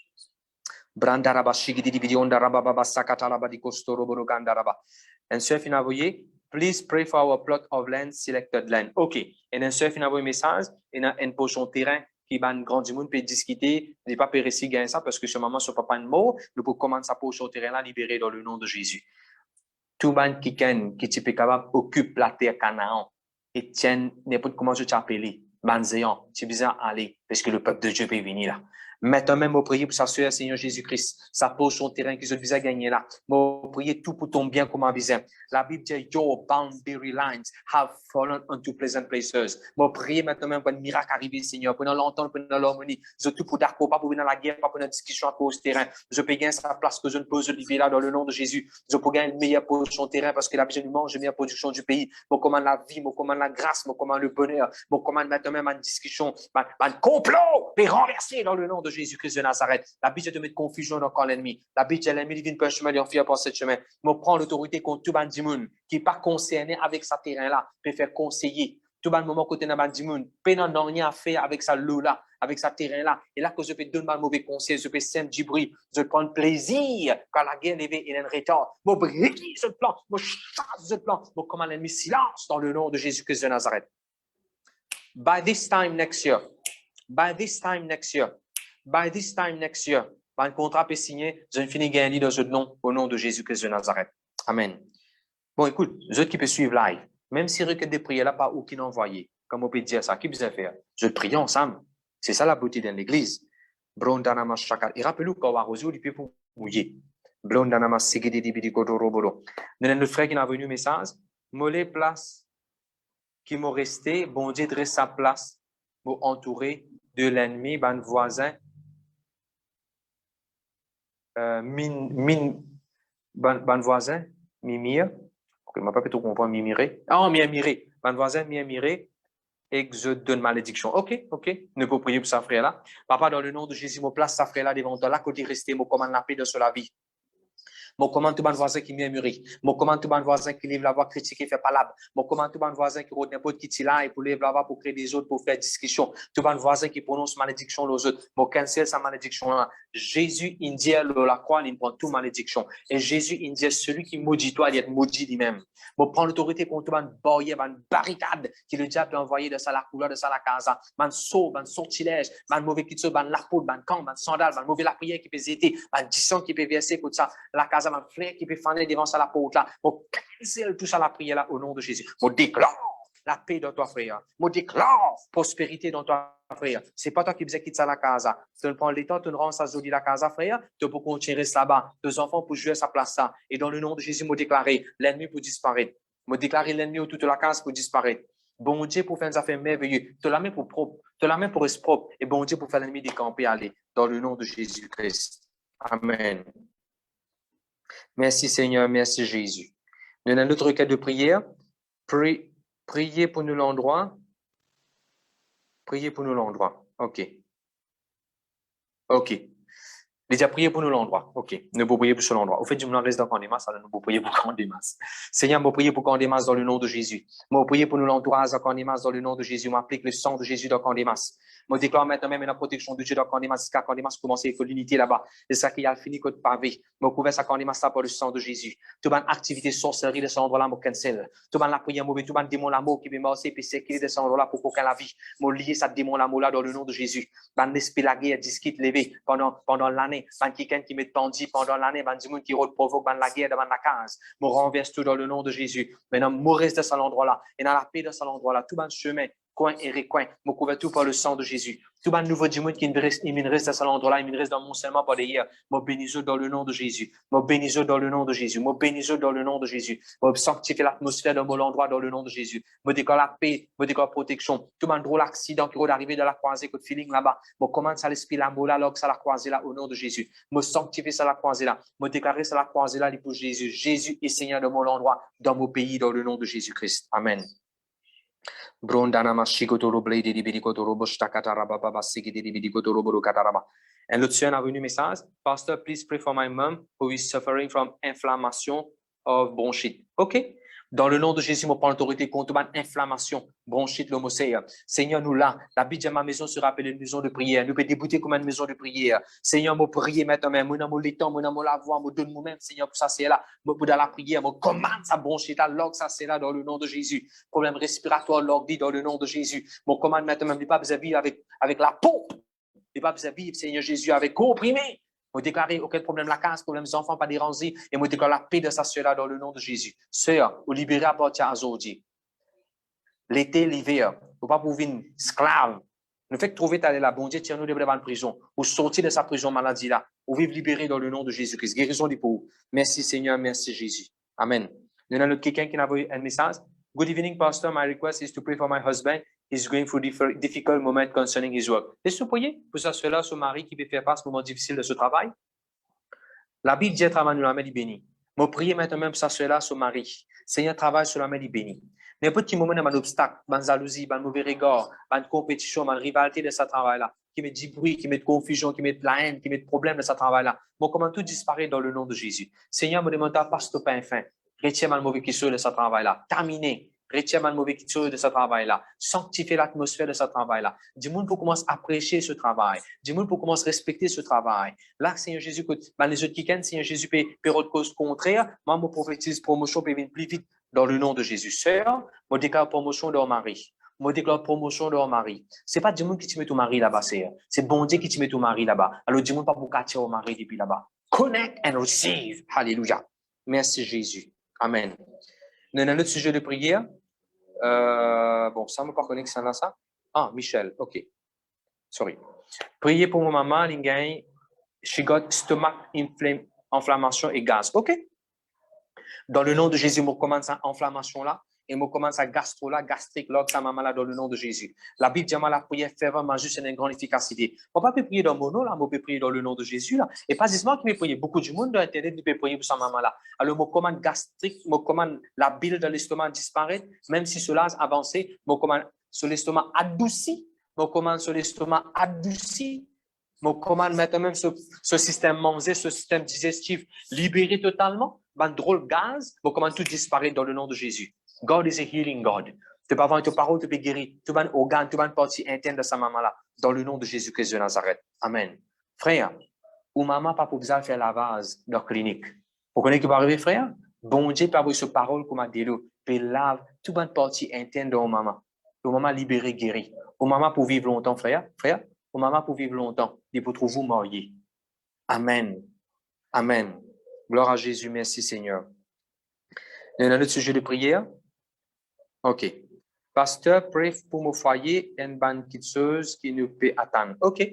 Brandaraba shigidi ondaraba baba sakatalaba di kostoro gandaraba. And so if you envoyé, please pray for our plot of land, selected land. OK. Et then so if you envoyé message, il y a un pochon terrain qui va grand du monde peut discuter, n'est pas périssi gagner ça parce que ce moment sur papa un mot, nous pouvons commencer à pochon terrain là libéré dans le nom de Jésus. Tout ban qui est capable occupe la terre Canaan et tient n'importe comment je t'appelle, banzéant, c'est bizarre aller parce que le peuple de Dieu peut venir là. Maintenant même, je prie pour sa soeur, Seigneur Jésus-Christ. Ça pose son terrain qui se vise à gagner là. Je prie tout pour ton bien comme un visage. La Bible dit, your boundary lines have fallen unto pleasant places. Je prie maintenant même pour un miracle arriver, Seigneur. Pendant longtemps, pendant l'harmonie. Je tout pour d'accord, pas pour venir dans la guerre, pas pour une discussion à cause du terrain. Je peux gagner sa place que je ne pose de là dans le nom de Jésus. Je peux gagner une meilleure position terrain parce que la Bible mange une meilleure production du pays. Je commande la vie, je commande la grâce, je commande le bonheur. Je commande maintenant même une discussion, un complot, mais renversé dans le nom de Jésus-Christ de Nazareth. La Bible te met de confusion dans le camp de l'ennemi. La Bible dit l'ennemi vient par un chemin, il en fait par ce chemin. Je prends l'autorité contre tout le monde qui n'est pas concerné avec ce terrain-là, peut faire conseiller. Tout le moment côté dans le monde, peut n'en rien à faire avec sa lot-là, avec sa terrain-là. Et là, que je peux donner un mauvais conseil, je peux simple du bruit, je peux prendre plaisir quand la guerre levée et un retard. Je brise ce plan, je chasse ce plan, je commande l'ennemi silence dans le nom de Jésus-Christ de Nazareth. By this time next year, by this time next year, un contrat peut signer, je finis gagner dans ce nom, au nom de Jésus-Christ de Nazareth. Amen. Bon, écoute, les autres qui peuvent suivre live, même si requête de prière là, pas aucun envoyé, comme on peut dire ça, qui peut faire? Je prie ensemble. C'est ça la beauté de l'église. Et rappelez-vous qu'on va arroser, il peut pour mouiller. Nous avons notre frère qui a venu message, mollet place qui m'ont resté, bon Dieu dresse sa place pour entourer de l'ennemi, ban voisin, ban voisin, Mimir, je ne sais pas trop comprendre Mimiré. Ah, Miamiré, ban voisin, Miamiré, et que je donne malédiction. OK. Ne peut prier pour sa frère là. Papa, dans le nom de Jésus, je place sa frère là devant toi, là, côté resté, je commande la paix de la vie. Je commande tout le voisin qui murmurait. Je commande tout le voisin qui lève la voix critique et fait palabre. Je commande tout le voisin qui roule n'importe qui est là et pour lever la voix pour créer des autres, pour faire discussion. Tout le voisin qui prononce malédiction aux autres. Je cancelle sa malédiction là. Jésus, il dit la croix, il prend toute malédiction. Et Jésus, il dit celui qui maudit toi, il est maudit lui-même. Je prends l'autorité contre une barrière, une barricade qui le diable a envoyé de ça la couleur, de ça la casa. Man saut, man sortilège, man mauvais qui man la peau, man camp, man sandal, man mauvais la prière qui peut zéter, man disson qui peut verser pour ça la casa. Un frère qui peut faner devant ça la porte là. Je cancelle tout ça la prière là au nom de Jésus. Je déclare la paix dans toi, frère. Je déclare prospérité dans toi, frère. C'est pas toi qui faisais quitter ça la casa. Tu prends le temps, tu rends ça jolie la casa, frère. Tu peux continuer là-bas. Tes enfants pour jouer à sa place là. Et dans le nom de Jésus, je déclare l'ennemi pour disparaître. Je déclare l'ennemi autour de la casa pour disparaître. Bon Dieu pour faire des affaires merveilleuses. Tu la mets pour propre. Tu la mets pour rester propre. Et bon Dieu pour faire l'ennemi décamper aller. Dans le nom de Jésus-Christ. Amen. Merci Seigneur, merci Jésus. Nous avons notre requête de prière. Priez pour nous l'endroit. Priez pour nous l'endroit. OK. OK. Déjà prié pour nous l'endroit. OK. Nous pouvons prier pour ce l'endroit. Au fait, je me reste dans Candémas, alors nous pouvons prier pour Candémas. Seigneur, je prie pour Candémas dans le nom de Jésus. Je prie pour nous l'entourage dans Candémas dans le nom de Jésus. Je m'applique le sang de Jésus dans Candémas. Je déclare maintenant même la protection de Dieu dans Candémas, jusqu'à Candémas commence à école l'unité là-bas. C'est ça qui a fini que de pavé. Je couvre ça Candémas là par le sang de Jésus. Toute bonne activité sorcellerie de cet endroit-là, je cancel. Toute bonne la prière mauvaise, tout bon démon l'amour qui veut marcher puis c'est qui est de cet endroit-là pour qu'aucun la vie. Je lier ça démon l'amour là dans le nom de Jésus. Ban l'esprit la guerre disquite levé pendant l'année. Ban quelqu'un qui met bandit pendant l'année, ban du monde qui provoque ban la guerre devant la case. Je renverse tout dans le nom de Jésus. Maintenant, je reste de cet endroit-là et dans la paix de cet endroit-là, tout bon chemin, coin et recoin, je couvre tout par le sang de Jésus. Tout bon nouveau du monde qui me reste à cet endroit-là, il me reste dans mon seulement par derrière. Je bénis dans le nom de Jésus. Je bénis dans le nom de Jésus. Je bénis dans le nom de Jésus. Je sanctifie l'atmosphère de mon endroit dans le nom de Jésus. Je déclare la paix, je déclare la protection. Tout bon drôle accident qui va arriver de la croisée, que feeling là-bas. Je commence à l'esprit l'amour là, alors que ça la croisée là, au nom de Jésus. Je sanctifie ça la croisée là. Je déclare ça la croisée là, pour Jésus. Jésus est Seigneur de mon endroit, dans mon pays, dans le nom de Jésus-Christ. Amen. And l'autre soeur a venu message, Pastor, please pray for my mom who is suffering from inflammation of bronchite. OK? Dans le nom de Jésus, je prends l'autorité contre toute inflammation, bronchite, l'homocène. Seigneur, nous là, la Bible de ma maison sera appelée une maison de prière. Nous pouvons débouter comme une maison de prière. Seigneur, je prie maintenant, moi, dans mon l'étang, moi, dans la voix, moi, donne moi-même, Seigneur, pour ça, c'est là. Moi, dans la prière, moi, commande sa bronchite, alors ça, c'est là, dans le nom de Jésus. Problème respiratoire, l'ordi, dans le nom de Jésus. Mon commande maintenant, même, pas besoin de vivre avec la pompe. Il pas besoin de vivre, Seigneur Jésus, avec comprimé. Je déclare aucun problème la case, problème des enfants pas dérangés, et je déclare la paix de sa sœur dans le nom de Jésus. Sœur, vous libérez à partir à aujourd'hui. L'été, l'hiver, vous pas pour une esclave. Ne fait que trouver d'aller là, bon Dieu, tire-nous de la prison, ou sortir de sa prison maladie là, ou vivre libéré dans le nom de Jésus-Christ. Guérison des pauvres. Merci Seigneur, merci Jésus. Amen. Nous avons quelqu'un qui a envoyé un message. Good evening, Pastor. My request is to pray for my husband. He's going through difficult moment concerning his work. Laissez-vous prier pour ça, cela, son mari qui peut faire face à ce moment difficile de ce travail. La Bible dit travail nous la main bénie. Je prie maintenant même pour ça, cela, son mari. Seigneur, travaille sur la main bénie. N'importe quel moment, un obstacle, une jalousie, un mauvais regard, une compétition, une rivalité de ce travail-là, qui met du bruit, qui met de confusion, qui met de la haine, qui met de problèmes de ce travail-là. Mon comment tout disparaît dans le nom de Jésus. Seigneur, me demande pas stopper un fin. Retiens le mauvais qui sort de ce travail-là. Terminé. Retiens le mauvais qui sort de ce travail-là. Sanctifie l'atmosphère de ce travail-là. Dis-moi pour commencer à apprécier ce travail. Dis-moi pour commencer à respecter ce travail. Là, Seigneur Jésus, les autres qui viennent, Seigneur Jésus peut autre cause contraire. Moi, je prophétise promotion peut venir plus vite dans le nom de Jésus. Sœur, je déclare promotion de mon mari. Je déclare promotion de mon mari. C'est pas dis-moi qui te met ton mari là-bas, sœur. C'est bon Dieu qui te met ton mari là-bas. Alors dis-moi pas pour catcher au mari depuis là-bas. Connect and receive. Alléluia. Merci Jésus. Amen. Nous avons un autre sujet de prière. Bon, ça ne me pas connaître ça là, ça. Ah, Michel, OK. Sorry. Priez pour mon maman, she got stomach inflammation et gaz. OK. Dans le nom de Jésus, je commence à inflammation là. Et je commence à gastro là, gastrique là, sa maman là, dans le nom de Jésus. La Bible dit, la prière fervent, juste une grande efficacité. On ne peut pas prier dans mon nom là, on peut prier dans le nom de Jésus là. Et pas seulement qui me prier. Beaucoup de monde dans Internet peut prier pour sa maman là. Alors, je commande gastrique, je commande la bile de l'estomac disparaître, même si cela a avancé, je commande sur l'estomac adouci, je commande sur l'estomac adouci. Je commande maintenant même ce système manger, ce système digestif libéré totalement. Un drôle gaz, je commande tout disparaître dans le nom de Jésus. God is a healing God. Tu peux avoir une parole, tu peux guérir. Tu peux un organe, tu peux une partie interne de sa maman là. Dans le nom de Jésus-Christ de Nazareth. Amen. Frère, ou maman pas pour besoin faire lavage dans la clinique. Vous connaissez ce qui va arriver, frère? Bon Dieu peut avoir ce parole comme a dit l'eau. Peut laver toute une partie interne de maman. Ou maman libérée, guérie. Ou maman pour vivre longtemps, frère. Frère, ou maman pour vivre longtemps. Et pour trouver vous marier. Amen. Amen. Gloire à Jésus. Merci Seigneur. Il y a un autre sujet de prière. OK. Pasteur, prie pour mon foyer, une bonne quitteuse qui nous peut attendre. OK.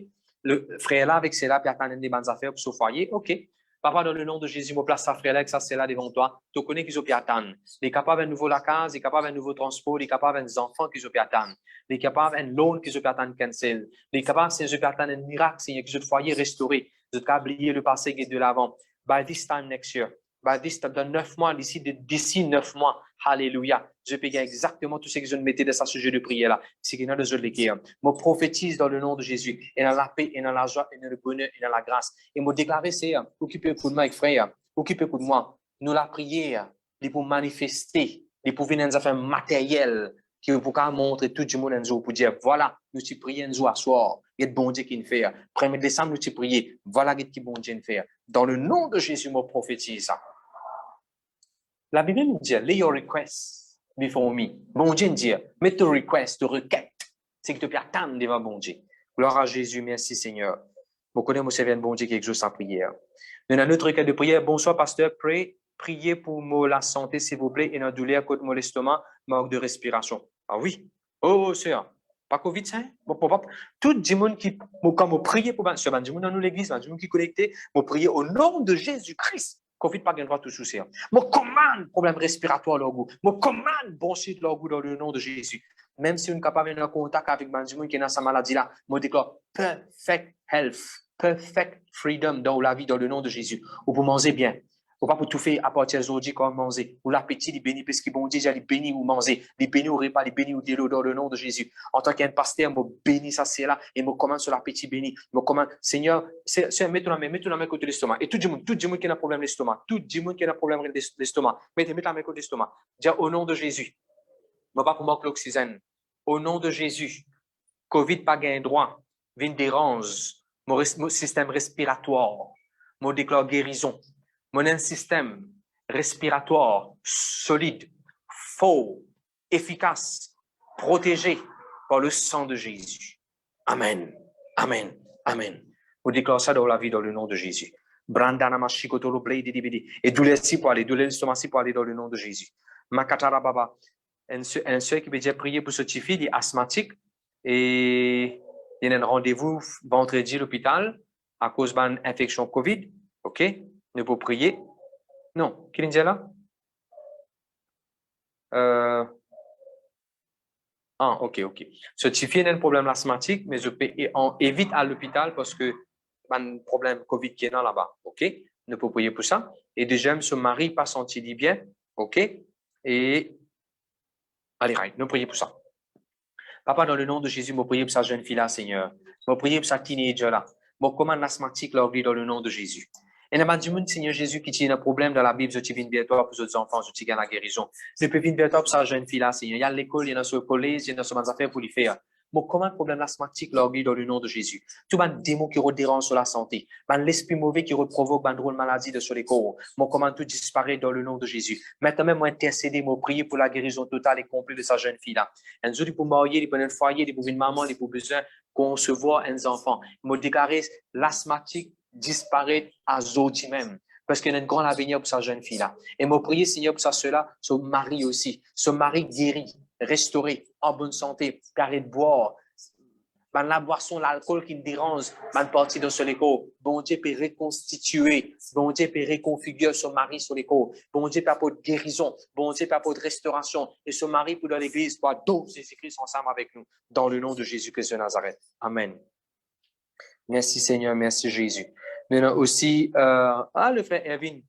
Le frère là, avec cela, peut attendre des bonnes affaires pour son foyer. OK. Papa, dans le nom de Jésus, je place sa frère là, avec ça, c'est là devant toi. Tu connais qu'ils ont pu attendre. Il est capable d'un nouveau la case, il est capable d'un nouveau transport, il est capable des enfants qu'ils ont pu attendre. Il est capable d'un loan qu'ils ont pu attendre cancel. Il est capable, si ils ont pu attendre un miracle, si qu'ils ont foyer restauré. Ils ont oublié le passé et de l'avant. By this time next year. By this time, dans 9 mois, d'ici 9 mois. Alléluia. Je peux exactement tout ce que je ne mettais de ce sujet de prière là. C'est qu'il y a de l'écrire. Je prophétise dans le nom de Jésus. Et dans la paix, et dans la joie, et dans le bonheur, et dans la grâce. Et me déclarer, c'est occupez-vous de moi, frère. Occupez-vous de moi. Nous la prière, il pour manifester, il pour venir dans affaires matérielles, qui pour montrer tout le monde pour dire, voilà, nous te prions à soir. Il y a de bon Dieu qui nous fait. 1er décembre, nous te prions. Voilà ce que bon Dieu nous fait. Dans le nom de Jésus, je prophétise ça. La Bible nous dit, lay your requests before me. Bon Dieu nous dit, mets tes requests, tes requêtes. C'est que tu peux attendre devant bon Dieu. Gloire à Jésus, merci Seigneur. Vous connaissez mon serviteur bon Dieu qui exauce en prière. Nous avons notre requête de prière. Bonsoir, pasteur. Priez pour moi la santé, s'il vous plaît, et la douleur contre mon estomac, manque de respiration. Ah oui. Oh, sœur. Pas Covid, ça? Tout le monde qui, quand vous priez pour ce monde dans l'église, le monde qui est connecté, vous priez au nom de Jésus-Christ. Covid pas gain droit tout souci. Moi commande problème respiratoire leur goût. Moi commande bronchite leur goût dans le nom de Jésus. Même si on est capable de en contact avec le monde qui est dans sa maladie là, moi déclare perfect health, perfect freedom dans la vie dans le nom de Jésus. Ou pour manger bien. Ou pas pour tout faire à partir d'aujourd'hui comme manger. Ou l'appétit, il bénit parce que bon Dieu, il bénit ou manger. Il bénit au repas, il bénit au délo dans le nom de Jésus. En tant qu'un pasteur, je bénis ça, c'est là, et je commande sur l'appétit béni. Je commande, Seigneur, mets la main côté l'estomac. Et tout le monde qui a un problème l'estomac, tout le monde qui a un problème l'estomac, mets la main côté l'estomac. Dis au nom de Jésus. Je ne pas pour manquer l'oxygène. Au nom de Jésus. Covid pas gain droit. Vient dérange. Mon système respiratoire. Mon déclare guérison. Mon système respiratoire solide, fort, efficace, protégé par le sang de Jésus. Amen. Amen. Amen. Vous déclarez ça dans la vie dans le nom de Jésus. Et douleur si pour aller, douleur l'estomac si pour aller dans le nom de Jésus. Makatara Baba. Un seul qui veut dire prier pour ce petit fils, il est asthmatique et il y a un rendez-vous vendredi à l'hôpital à cause d'une infection COVID. OK? Nous pouvons prier. Non, qui est là? OK. Ce petit fils a un problème asthmatique, mais on évite à l'hôpital parce que un problème COVID qui est là-bas. OK? Nous pouvons prier pour ça. Et deuxième, ce mari pas senti bien. OK? Et allez, nous prions pour ça. Papa, dans le nom de Jésus, nous prions pour sa jeune fille-là, Seigneur. Nous prions pour sa teenager-là. Nous commandons l'asthmatique, leur vie, dans le nom de Jésus. Et nous demandons, Seigneur Jésus, qui tient un problème dans la Bible, je viens vers toi pour les enfants, je tiens la guérison. Je peux venir vers toi pour sa jeune fille-là, Seigneur. Il y a l'école, il y a ce collège, il y a ce affaires pour lui faire. Moi, comment le problème asthmatique leur vie dans le nom de Jésus? Tout le démon qui dérange sur la santé, l'esprit mauvais qui provoque une drôle maladie de sur les corps. Moi, comment tout disparaît dans le nom de Jésus? Maintenant, même moi, intercéder, moi, prier pour la guérison totale et complète de sa jeune fille-là. Un jour, il peut marier, il peut un foyer, il peut une maman, il peut besoin concevoir un enfant. Moi, déclarer l'asthmatique disparaît à Zodi même. Parce qu'il y a un grand avenir pour sa jeune fille-là. Et moi, prier, Seigneur, pour ça, cela, son mari aussi. Son mari guéri, restauré, en bonne santé, carré de boire. La boisson, l'alcool qui me dérange, partie de ce corps. Bon Dieu peut reconstituer. Bon Dieu peut reconfigurer son mari sur les corps. Bon Dieu peut apporter guérison. Bon Dieu peut apporter restauration. Et son mari pour dans l'église, pour tous Jésus-Christ ensemble avec nous. Dans le nom de Jésus-Christ de Nazareth. Amen. Merci Seigneur, merci Jésus. Nous avons aussi, le frère Erwin.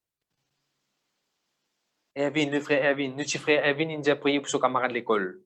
Le frère Erwin. Notre frère Erwin, il nous a prié pour son camarade de l'école.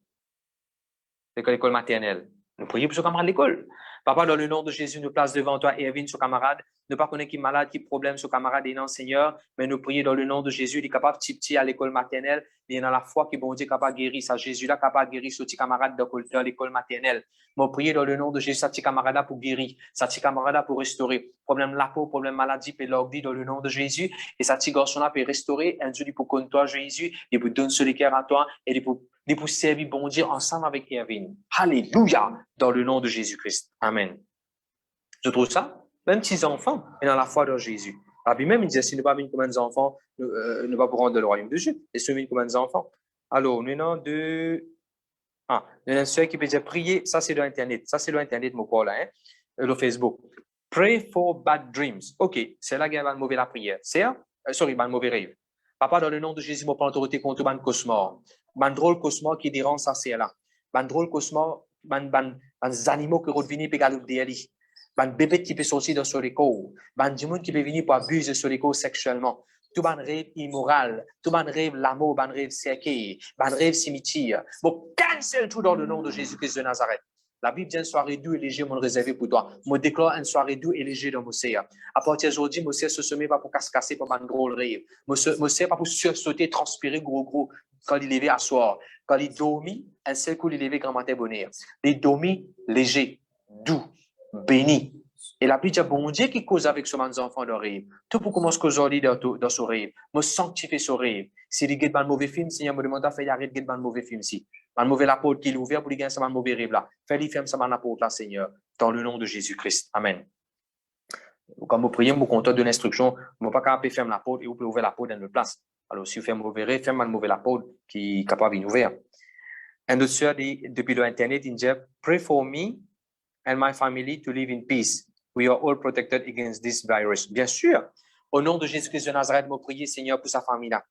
L'école maternelle. Nous prions pour son camarade de l'école. Papa, dans le nom de Jésus, nous place devant toi, Erwin, son camarade. Ne pas connaître qui est malade, qui problème, son camarade et non, Seigneur. Mais nous prions dans le nom de Jésus. Il est capable petit à l'école maternelle. Il y a la foi qui, bon Dieu, capable de guérir ça. Jésus-là, capable de guérir ce petit camarade dans l'école maternelle. Nous prions dans le nom de Jésus, ce petit camarade-là pour guérir. Ce petit camarade-là pour restaurer. Problème la peau, problème maladie, peut leur vie dans le nom de Jésus. Et ce petit garçon-là peut restaurer. Un Dieu, pour connaître toi, Jésus. Il peut donner ce cœur à toi. Et il peut servir, bon Dieu, ensemble avec Erwin. Alléluia. Dans le nom de Jésus-Christ. Amen. Je trouve ça, même petits enfants, et dans la foi de Jésus. La Bible même, il disait, si nous ne pas venir comme des enfants, nous ne va pas rendre le royaume de Dieu. Et si nous venons comme des enfants. Alors, nous avons nous avons ceux qui peut dire prier, ça c'est l'Internet. Ça c'est l'Internet, mon Paul, le Facebook. Pray for bad dreams. OK, c'est là qu'il y a une mauvaise prière. C'est une mauvaise rêve. Papa, dans le nom de Jésus, je prends l'autorité contre le cosmos. Un drôle cosmos qui dérange ça, c'est là. Un drôle cosmos, un animaux qui reviennent et galopent derrière. Un bébé qui peut sortir de sur les corps, un démon qui peut venir pour abuser sur les corps sexuellement. tout ban rêve immoral, tout ban rêve l'amour, ban rêve cercueil, ban rêve cimetière. Bon, cancel tout dans le nom de Jésus-Christ de Nazareth. La Bible dit une soirée doux et léger, mon réservé pour toi. Moi déclare une soirée doux et léger dans mon Seigneur. À partir d'aujourd'hui, mon Seigneur se sommet pas pour casser, pas un gros rêve. Mon Seigneur pas pour sursauter, transpirer gros, quand il levé à soir. Quand il dormit, un seul coup, il levé grand matin bonheur. Il dormit léger, doux, béni. Et la Bible dit, bon Dieu qui cause avec ce enfant de rêve. Tout pour commencer aujourd'hui dans ce rêve. Me sanctifier ce rêve. Si il y a un mauvais film, Seigneur me demande de faire arrêter de un mauvais film ici. Un mauvais la porte qui est ouverte pour lui gagner un mauvais rêve là. Fais-lui fermer ça la porte là, Seigneur. Dans le nom de Jésus-Christ. Amen. Quand vous priez, vous comptez de l'instruction, vous ne pouvez pas capable fermer la porte et vous pouvez ouvrir la porte dans une place. Alors, si vous faites un mauvais rêve, fermez la porte qui est capable d'ouvrir. Un autre soeur dit, depuis l'internet, il dit, pray for me and my family to live in peace. We are all protected against this virus. Bien sûr, au nom de Jésus-Christ de Nazareth, je prie, Seigneur, pour sa famille là.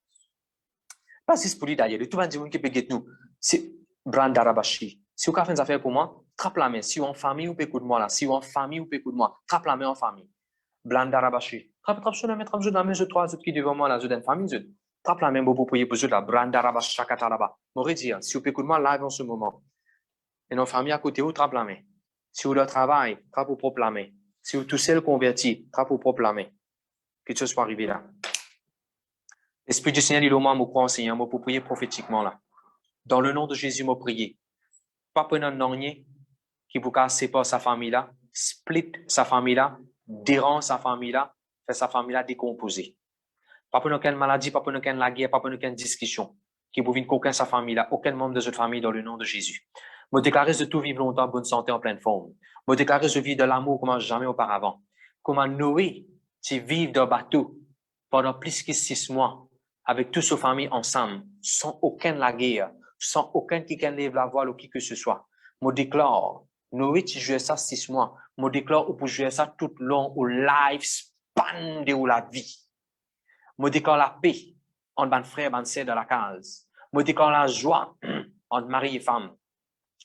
Pas si c'est pour lui d'ailleurs, de tout le monde qui peut guetter nous. C'est Brandarabashi. Si vous avez fait des affaires pour moi, trappe la main. Si vous êtes en famille, vous pouvez écouter moi là. Si vous êtes en famille, vous pouvez écouter moi. Trappe la main en famille. Brandarabashi. Trappe sur la main, trappe sur la main, je trois autres qui devant moi là, je donne famille, je. Trappe la main pour prier pour eux là. Brandarabashi, Kataraba. M'aurait dit, si vous pouvez écouter moi live en ce moment. Et nos familles à côté, vous trappe la main. Si vous doit travailler, trappe au propre la main. Si vous tous seul converti, trappe au propre la main. Quelque chose soit arrivé là. L'Esprit du Seigneur dit au moins, je crois en Seigneur, je peux prier prophétiquement là. Dans le nom de Jésus, je prie. Pas prendre un rien qui vous séparer sa famille là, split sa famille là, dérange sa famille là, fait sa famille là décomposer. Pas prendre aucune maladie, pas prendre aucune la guerre, pas prendre aucune discussion qui vous vienne qu'aucun sa famille là, aucun membre de cette famille dans le nom de Jésus. Je déclare de tout vivre longtemps, bonne santé, en pleine forme. Je déclare de vivre de l'amour comme jamais auparavant. Comment Noé, tu vives dans le bateau pendant plus que 6 mois avec toute sa famille ensemble, sans aucune la guerre, sans aucun qui lève la voile ou qui que ce soit. Je déclare, Noé, tu joues ça 6 mois. Je déclare, ou pour jouer ça tout long au lifespan de la vie. Je déclare la paix entre les frères et les sœurs dans la case. Je déclare la joie entre mari et femme.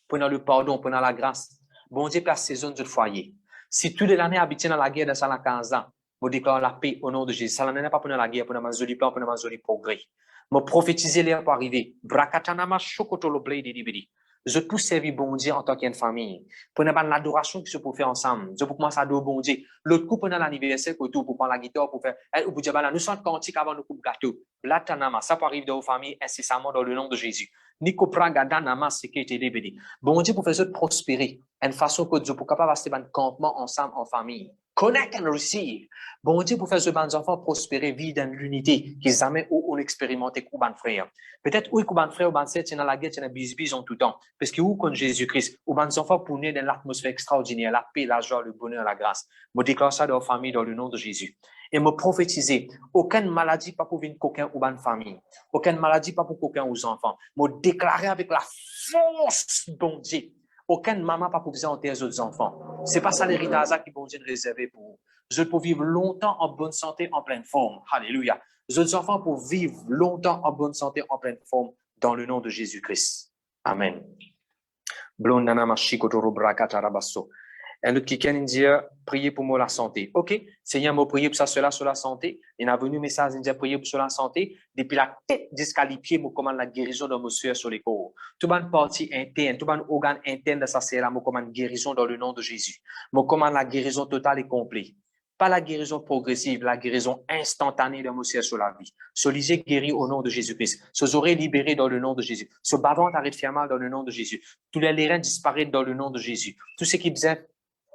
Prenons le pardon, prenons la grâce. Bon Dieu place saison de foyer. Si toute l'année habite dans la guerre dans la case, je déclare la paix au nom de Jésus. Ça l'année pas pour la guerre, pour un joli plan, pour un joli progrès. Je prophétiser l'air pour arriver. Brakatanama shokotolo blade dibidi. Je peux servir bon Dieu en tant qu'une famille. Prenez l'adoration qui se peut faire ensemble. Je peux commencer à adorer bon Dieu. L'autre coup, pendant l'anniversaire, pour prendre la guitare, pour faire, ou pour dire, nous sommes cantiques avant nous couper gâteau. Blatanama, ça peut arriver dans vos familles incessamment dans le nom de Jésus. Niko pragada nama sekete dibidi. Bon Dieu pour faire ça prospérer. Une façon que Dieu pour capable rester un campement ensemble en famille. Connect and receive. Bon Dieu pour faire ce bons enfants prospérer, vivre dans l'unité, qu'ils jamais ont expérimenté comme ban frère. Peut-être où ban frère ou ban sœur, c'est dans la guerre, c'est dans bisbis en tout temps. Parce que où comme Jésus-Christ, ou bons enfants pour naître dans l'atmosphère extraordinaire, la paix, la joie, le bonheur, la grâce. Je déclare ça dans la famille dans le nom de Jésus. Et me prophétiser, aucune maladie pas pour venir quelqu'un ou ban famille. Aucune maladie pas pour quelqu'un aux enfants. Me déclarer avec la force, bon Dieu. Aucune maman pas pour vous enterrer les autres enfants. C'est pas ça l'héritage qui bon Dieu réservé pour vous. Je peux vivre longtemps en bonne santé, en pleine forme. Alléluia. Les autres enfants pour vivre longtemps en bonne santé, en pleine forme, dans le nom de Jésus-Christ. Amen. Un autre qui vient dire, priez pour moi la santé. OK, Seigneur, moi prier pour ça, cela, sur la santé. Il est venu un message, il dit, priez pour la santé. Depuis la tête jusqu'à les pieds, moi commande la guérison de monsieur sur les corps. Tout le monde partie interne, tout le monde organe interne de ça, c'est là, moi commande guérison dans le nom de Jésus. Moi commande la guérison totale et complète. Pas la guérison progressive, la guérison instantanée de monsieur sur la vie. Ce lisez guéri au nom de Jésus-Christ. Ce oreilles libérés dans le nom de Jésus. Ce bavant arrête de faire mal dans le nom de Jésus. Tous les reins disparaissent dans le nom de Jésus. Tout ce qui besoin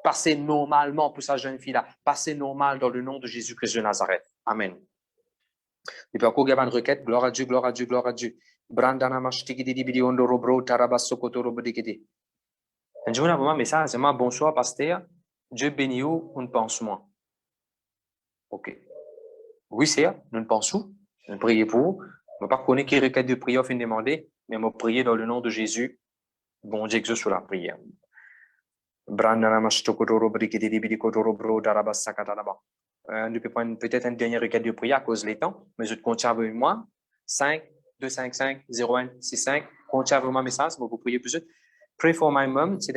passer normalement pour sa jeune fille-là. Passer normal dans le nom de Jésus-Christ de Nazareth. Amen. Et puis encore, il y a une requête. Gloire à Dieu, gloire à Dieu, gloire à Dieu. Brandana mashtikidi ondoro bro tarabasokotoro bodikidi. Un jour, on a un message. C'est moi, bonsoir, pasteur. Dieu bénit vous, on pense moi. OK. Oui, c'est nous pensons. Nous prions pour vous. Je ne sais pas connaître quelle requête de prière fin demander, mais je prie dans le nom de Jésus. Bon Dieu, exauce sur la prière. Nous pouvons prendre peut-être une dernière requête de prière à cause des temps, mais je te compte avec moi. 5 255 01 65. Compte avec moi message, je vais vous prier plus vite. Pray for my mom. C'est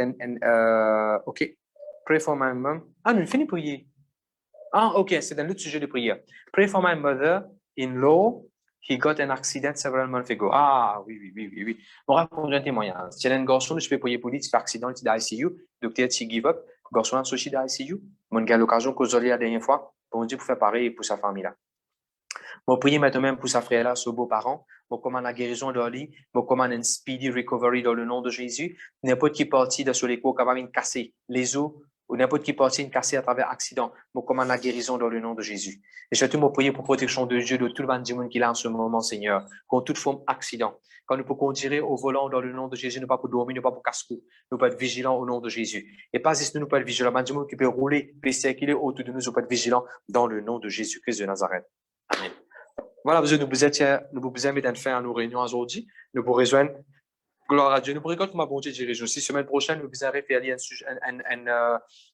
OK. Pray for my mom. Ah, nous finissons de prier. Ah, OK, c'est un autre sujet de prière. Pray for my mother in-law, he got an accident several months ago. Ah, oui. On raconte un témoignage. C'est un garçon, je peux prier pour lui, il fait accident, il est dans l'ICU, docteur, il give up, garçon a sorti dans l'ICU. Mon gars, l'occasion que j'ai la dernière fois, pour dire pour faire pareil pour sa famille là. Je prie maintenant même pour sa frère là, ses beaux-parents. Je commande la guérison de lui. Je commande une speedy recovery dans le nom de Jésus. N'importe qui partie de sur les cours capable de casser les os ou n'importe qui partie de casser à travers accident. Je commande la guérison dans le nom de Jésus. Et surtout, je prie pour protection de Dieu de tout le monde qui est là en ce moment, Seigneur, contre toute forme d'accident. Quand nous pouvons conduire au volant dans le nom de Jésus, nous pas pour dormir, nous pas pour casser, nous pas être vigilants au nom de Jésus. Et pas juste nous pas être vigilants, mais Dieu qui peut rouler, peut circuler autour de nous, nous pas être vigilants dans le nom de Jésus-Christ de Nazareth. Amen. Voilà, nous vous mettre fin à nos réunions aujourd'hui. Nous vous rejoindre. Gloire à Dieu. Nous pourrons comme bon Dieu dirige aussi. Semaine prochaine, nous vous faire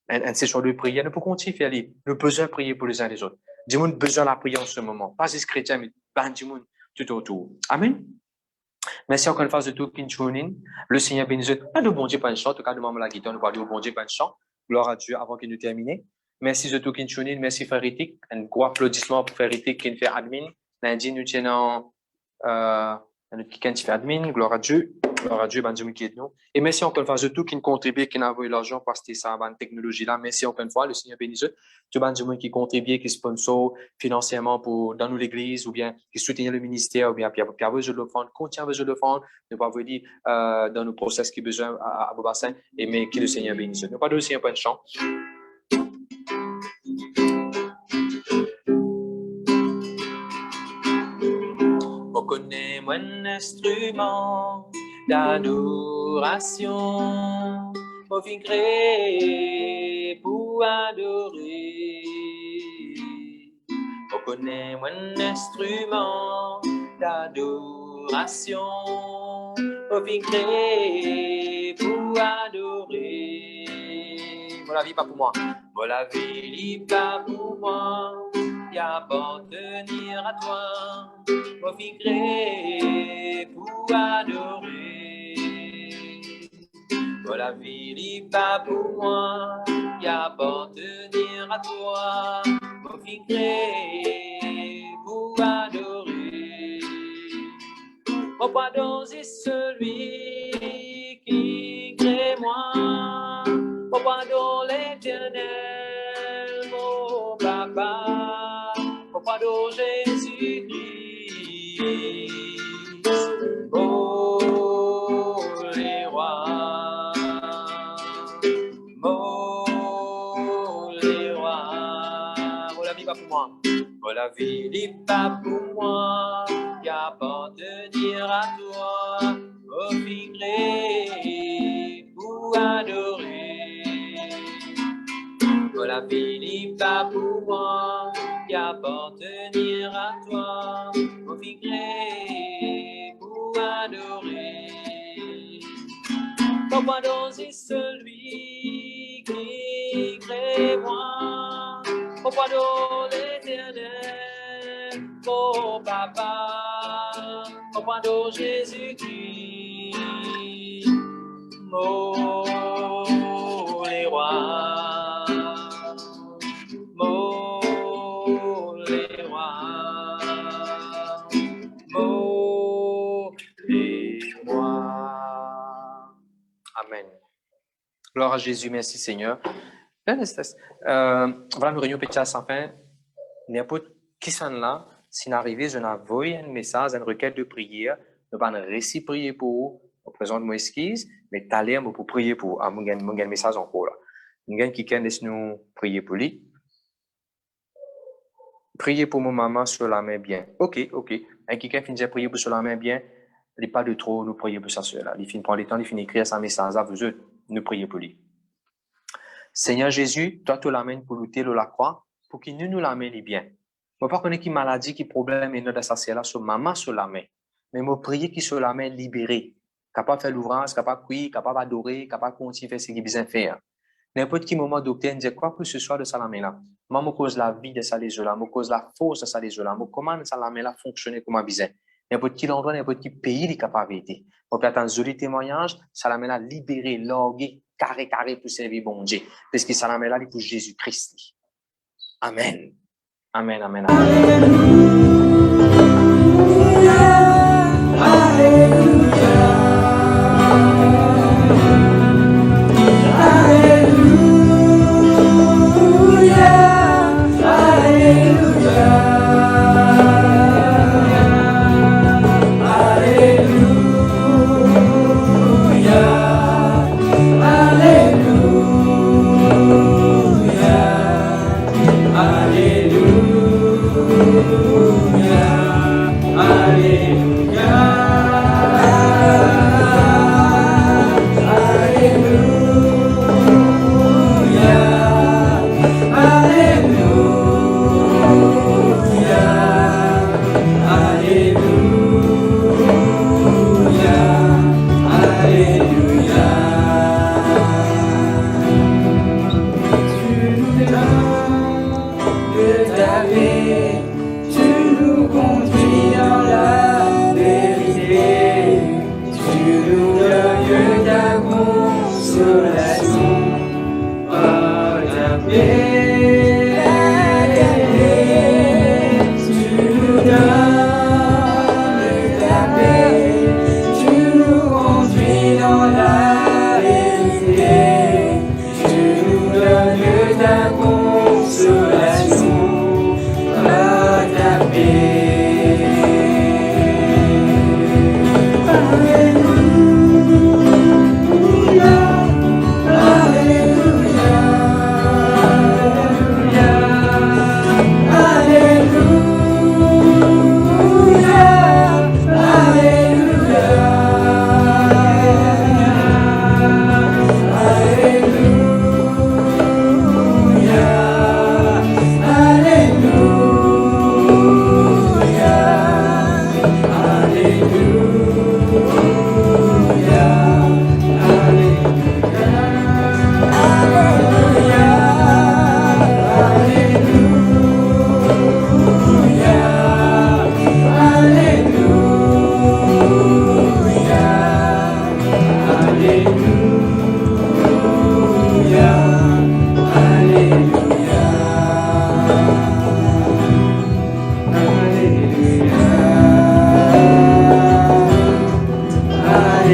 une session de prière. Nous pourrons continuer à faire. Nous avons besoin de prier pour les uns et les autres. Dis-moi, nous avons besoin de la prière en ce moment. Pas juste chrétien, mais dis-moi tout autour. Amen. Merci encore une fois de tout qui nous in. Le Seigneur bénisse. Pas de bon Dieu, pas une chant. En tout cas, nous avons la guitare. Nous parlons au bon Dieu, pas une chant. Gloire à Dieu avant qu'il nous termine. Merci de tout qui nous in. Merci, Frère Éthique. Un gros applaudissement pour Frère Éthique qui nous fait admin. Lundi, nous tenons notre qui fait admin. Gloire à Dieu, ben Dieu qui est nous. Et merci encore une fois de tout qui nous contribue, qui nous envoie l'argent pour acheter ça, la technologie là. Merci encore une fois, le Seigneur bénisse. Tout ben Dieu qui contribue, qui sponsor financièrement pour dans nous l'église ou bien qui soutient le ministère ou bien qui a besoin de l'offrande, contient besoin de l'offrande, ne pas vous dire dans nos process qui besoin à vos bassins et mais qui le Seigneur bénisse. Nous pas de Seigneur pas de chant. On connaît mon instrument d'adoration, on vient créer pour adorer. On connaît mon instrument d'adoration, on vient créer pour adorer. Mon la vie pas pour moi, mon la vie pas pour moi. Y appartenir à toi, mon vigré pour adorer. Pour la vie n'est pas pour moi, y appartenir à toi, mon vigré pour adorer. Mon pardon c'est celui qui crée moi, mon pardon l'Éternel, mon papa. Pardon Jésus-Christ, oh les rois, oh les rois. Oh la vie pas pour moi, oh la vie n'est pas pour moi, y appartenir à toi, oh vigré pour adorer. Oh la vie n'est pas pour moi, y appartenir à toi, mon vigré pour adorer. Mon pardon c'est celui qui crée moi, mon pardon l'Éternel, mon papa, mon pardon Jésus-Christ, mon les rois. Amen. Gloire à Jésus, merci Seigneur. Voilà, nous réunions petit sans fin. N'importe qui s'en là, si n'arrive, je n'envoie un message, une requête de prière, nous allons récit prier pour vous. Je présente mon esquisse, mais t'allez pour prier pour vous. Ah, mon message encore là. Nous qui laisse nous prier pour lui. Priez pour mon maman sur la main bien. Ok. Un qui finit de prier pour sur la main bien, il n'y a pas de trop, nous prier pour ça cela. Il finit prendre le temps, il finit écrire sa message à vous, nous prier pour lui. Seigneur Jésus, toi tu l'amènes pour lutter la croix, pour qu'il nous l'amène bien. Je ne sais pas qui maladie, qui problème, et notre assassin là sur maman sur la main. Mais je prie qu'il sur la main libérée, capable de faire l'ouvrage, capable de prier, capable d'adorer, capable de continuer à faire ce qu'il a besoin de faire. N'importe quel moment, docteur, dit quoi que ce soit de Salamé-là. Moi, je cause la vie de Salé-là, je cause la force de Salé-là, je commande Salamé-là fonctionner comme un besoin. N'importe quel endroit, n'importe quel pays, il est capable de faire. On peut attendre un joli témoignage, Salamé-là libéré, largué, carré pour servir bon Dieu. Parce que Salamé-là, il est pour Jésus-Christ. Amen. Amen.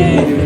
Hallelujah.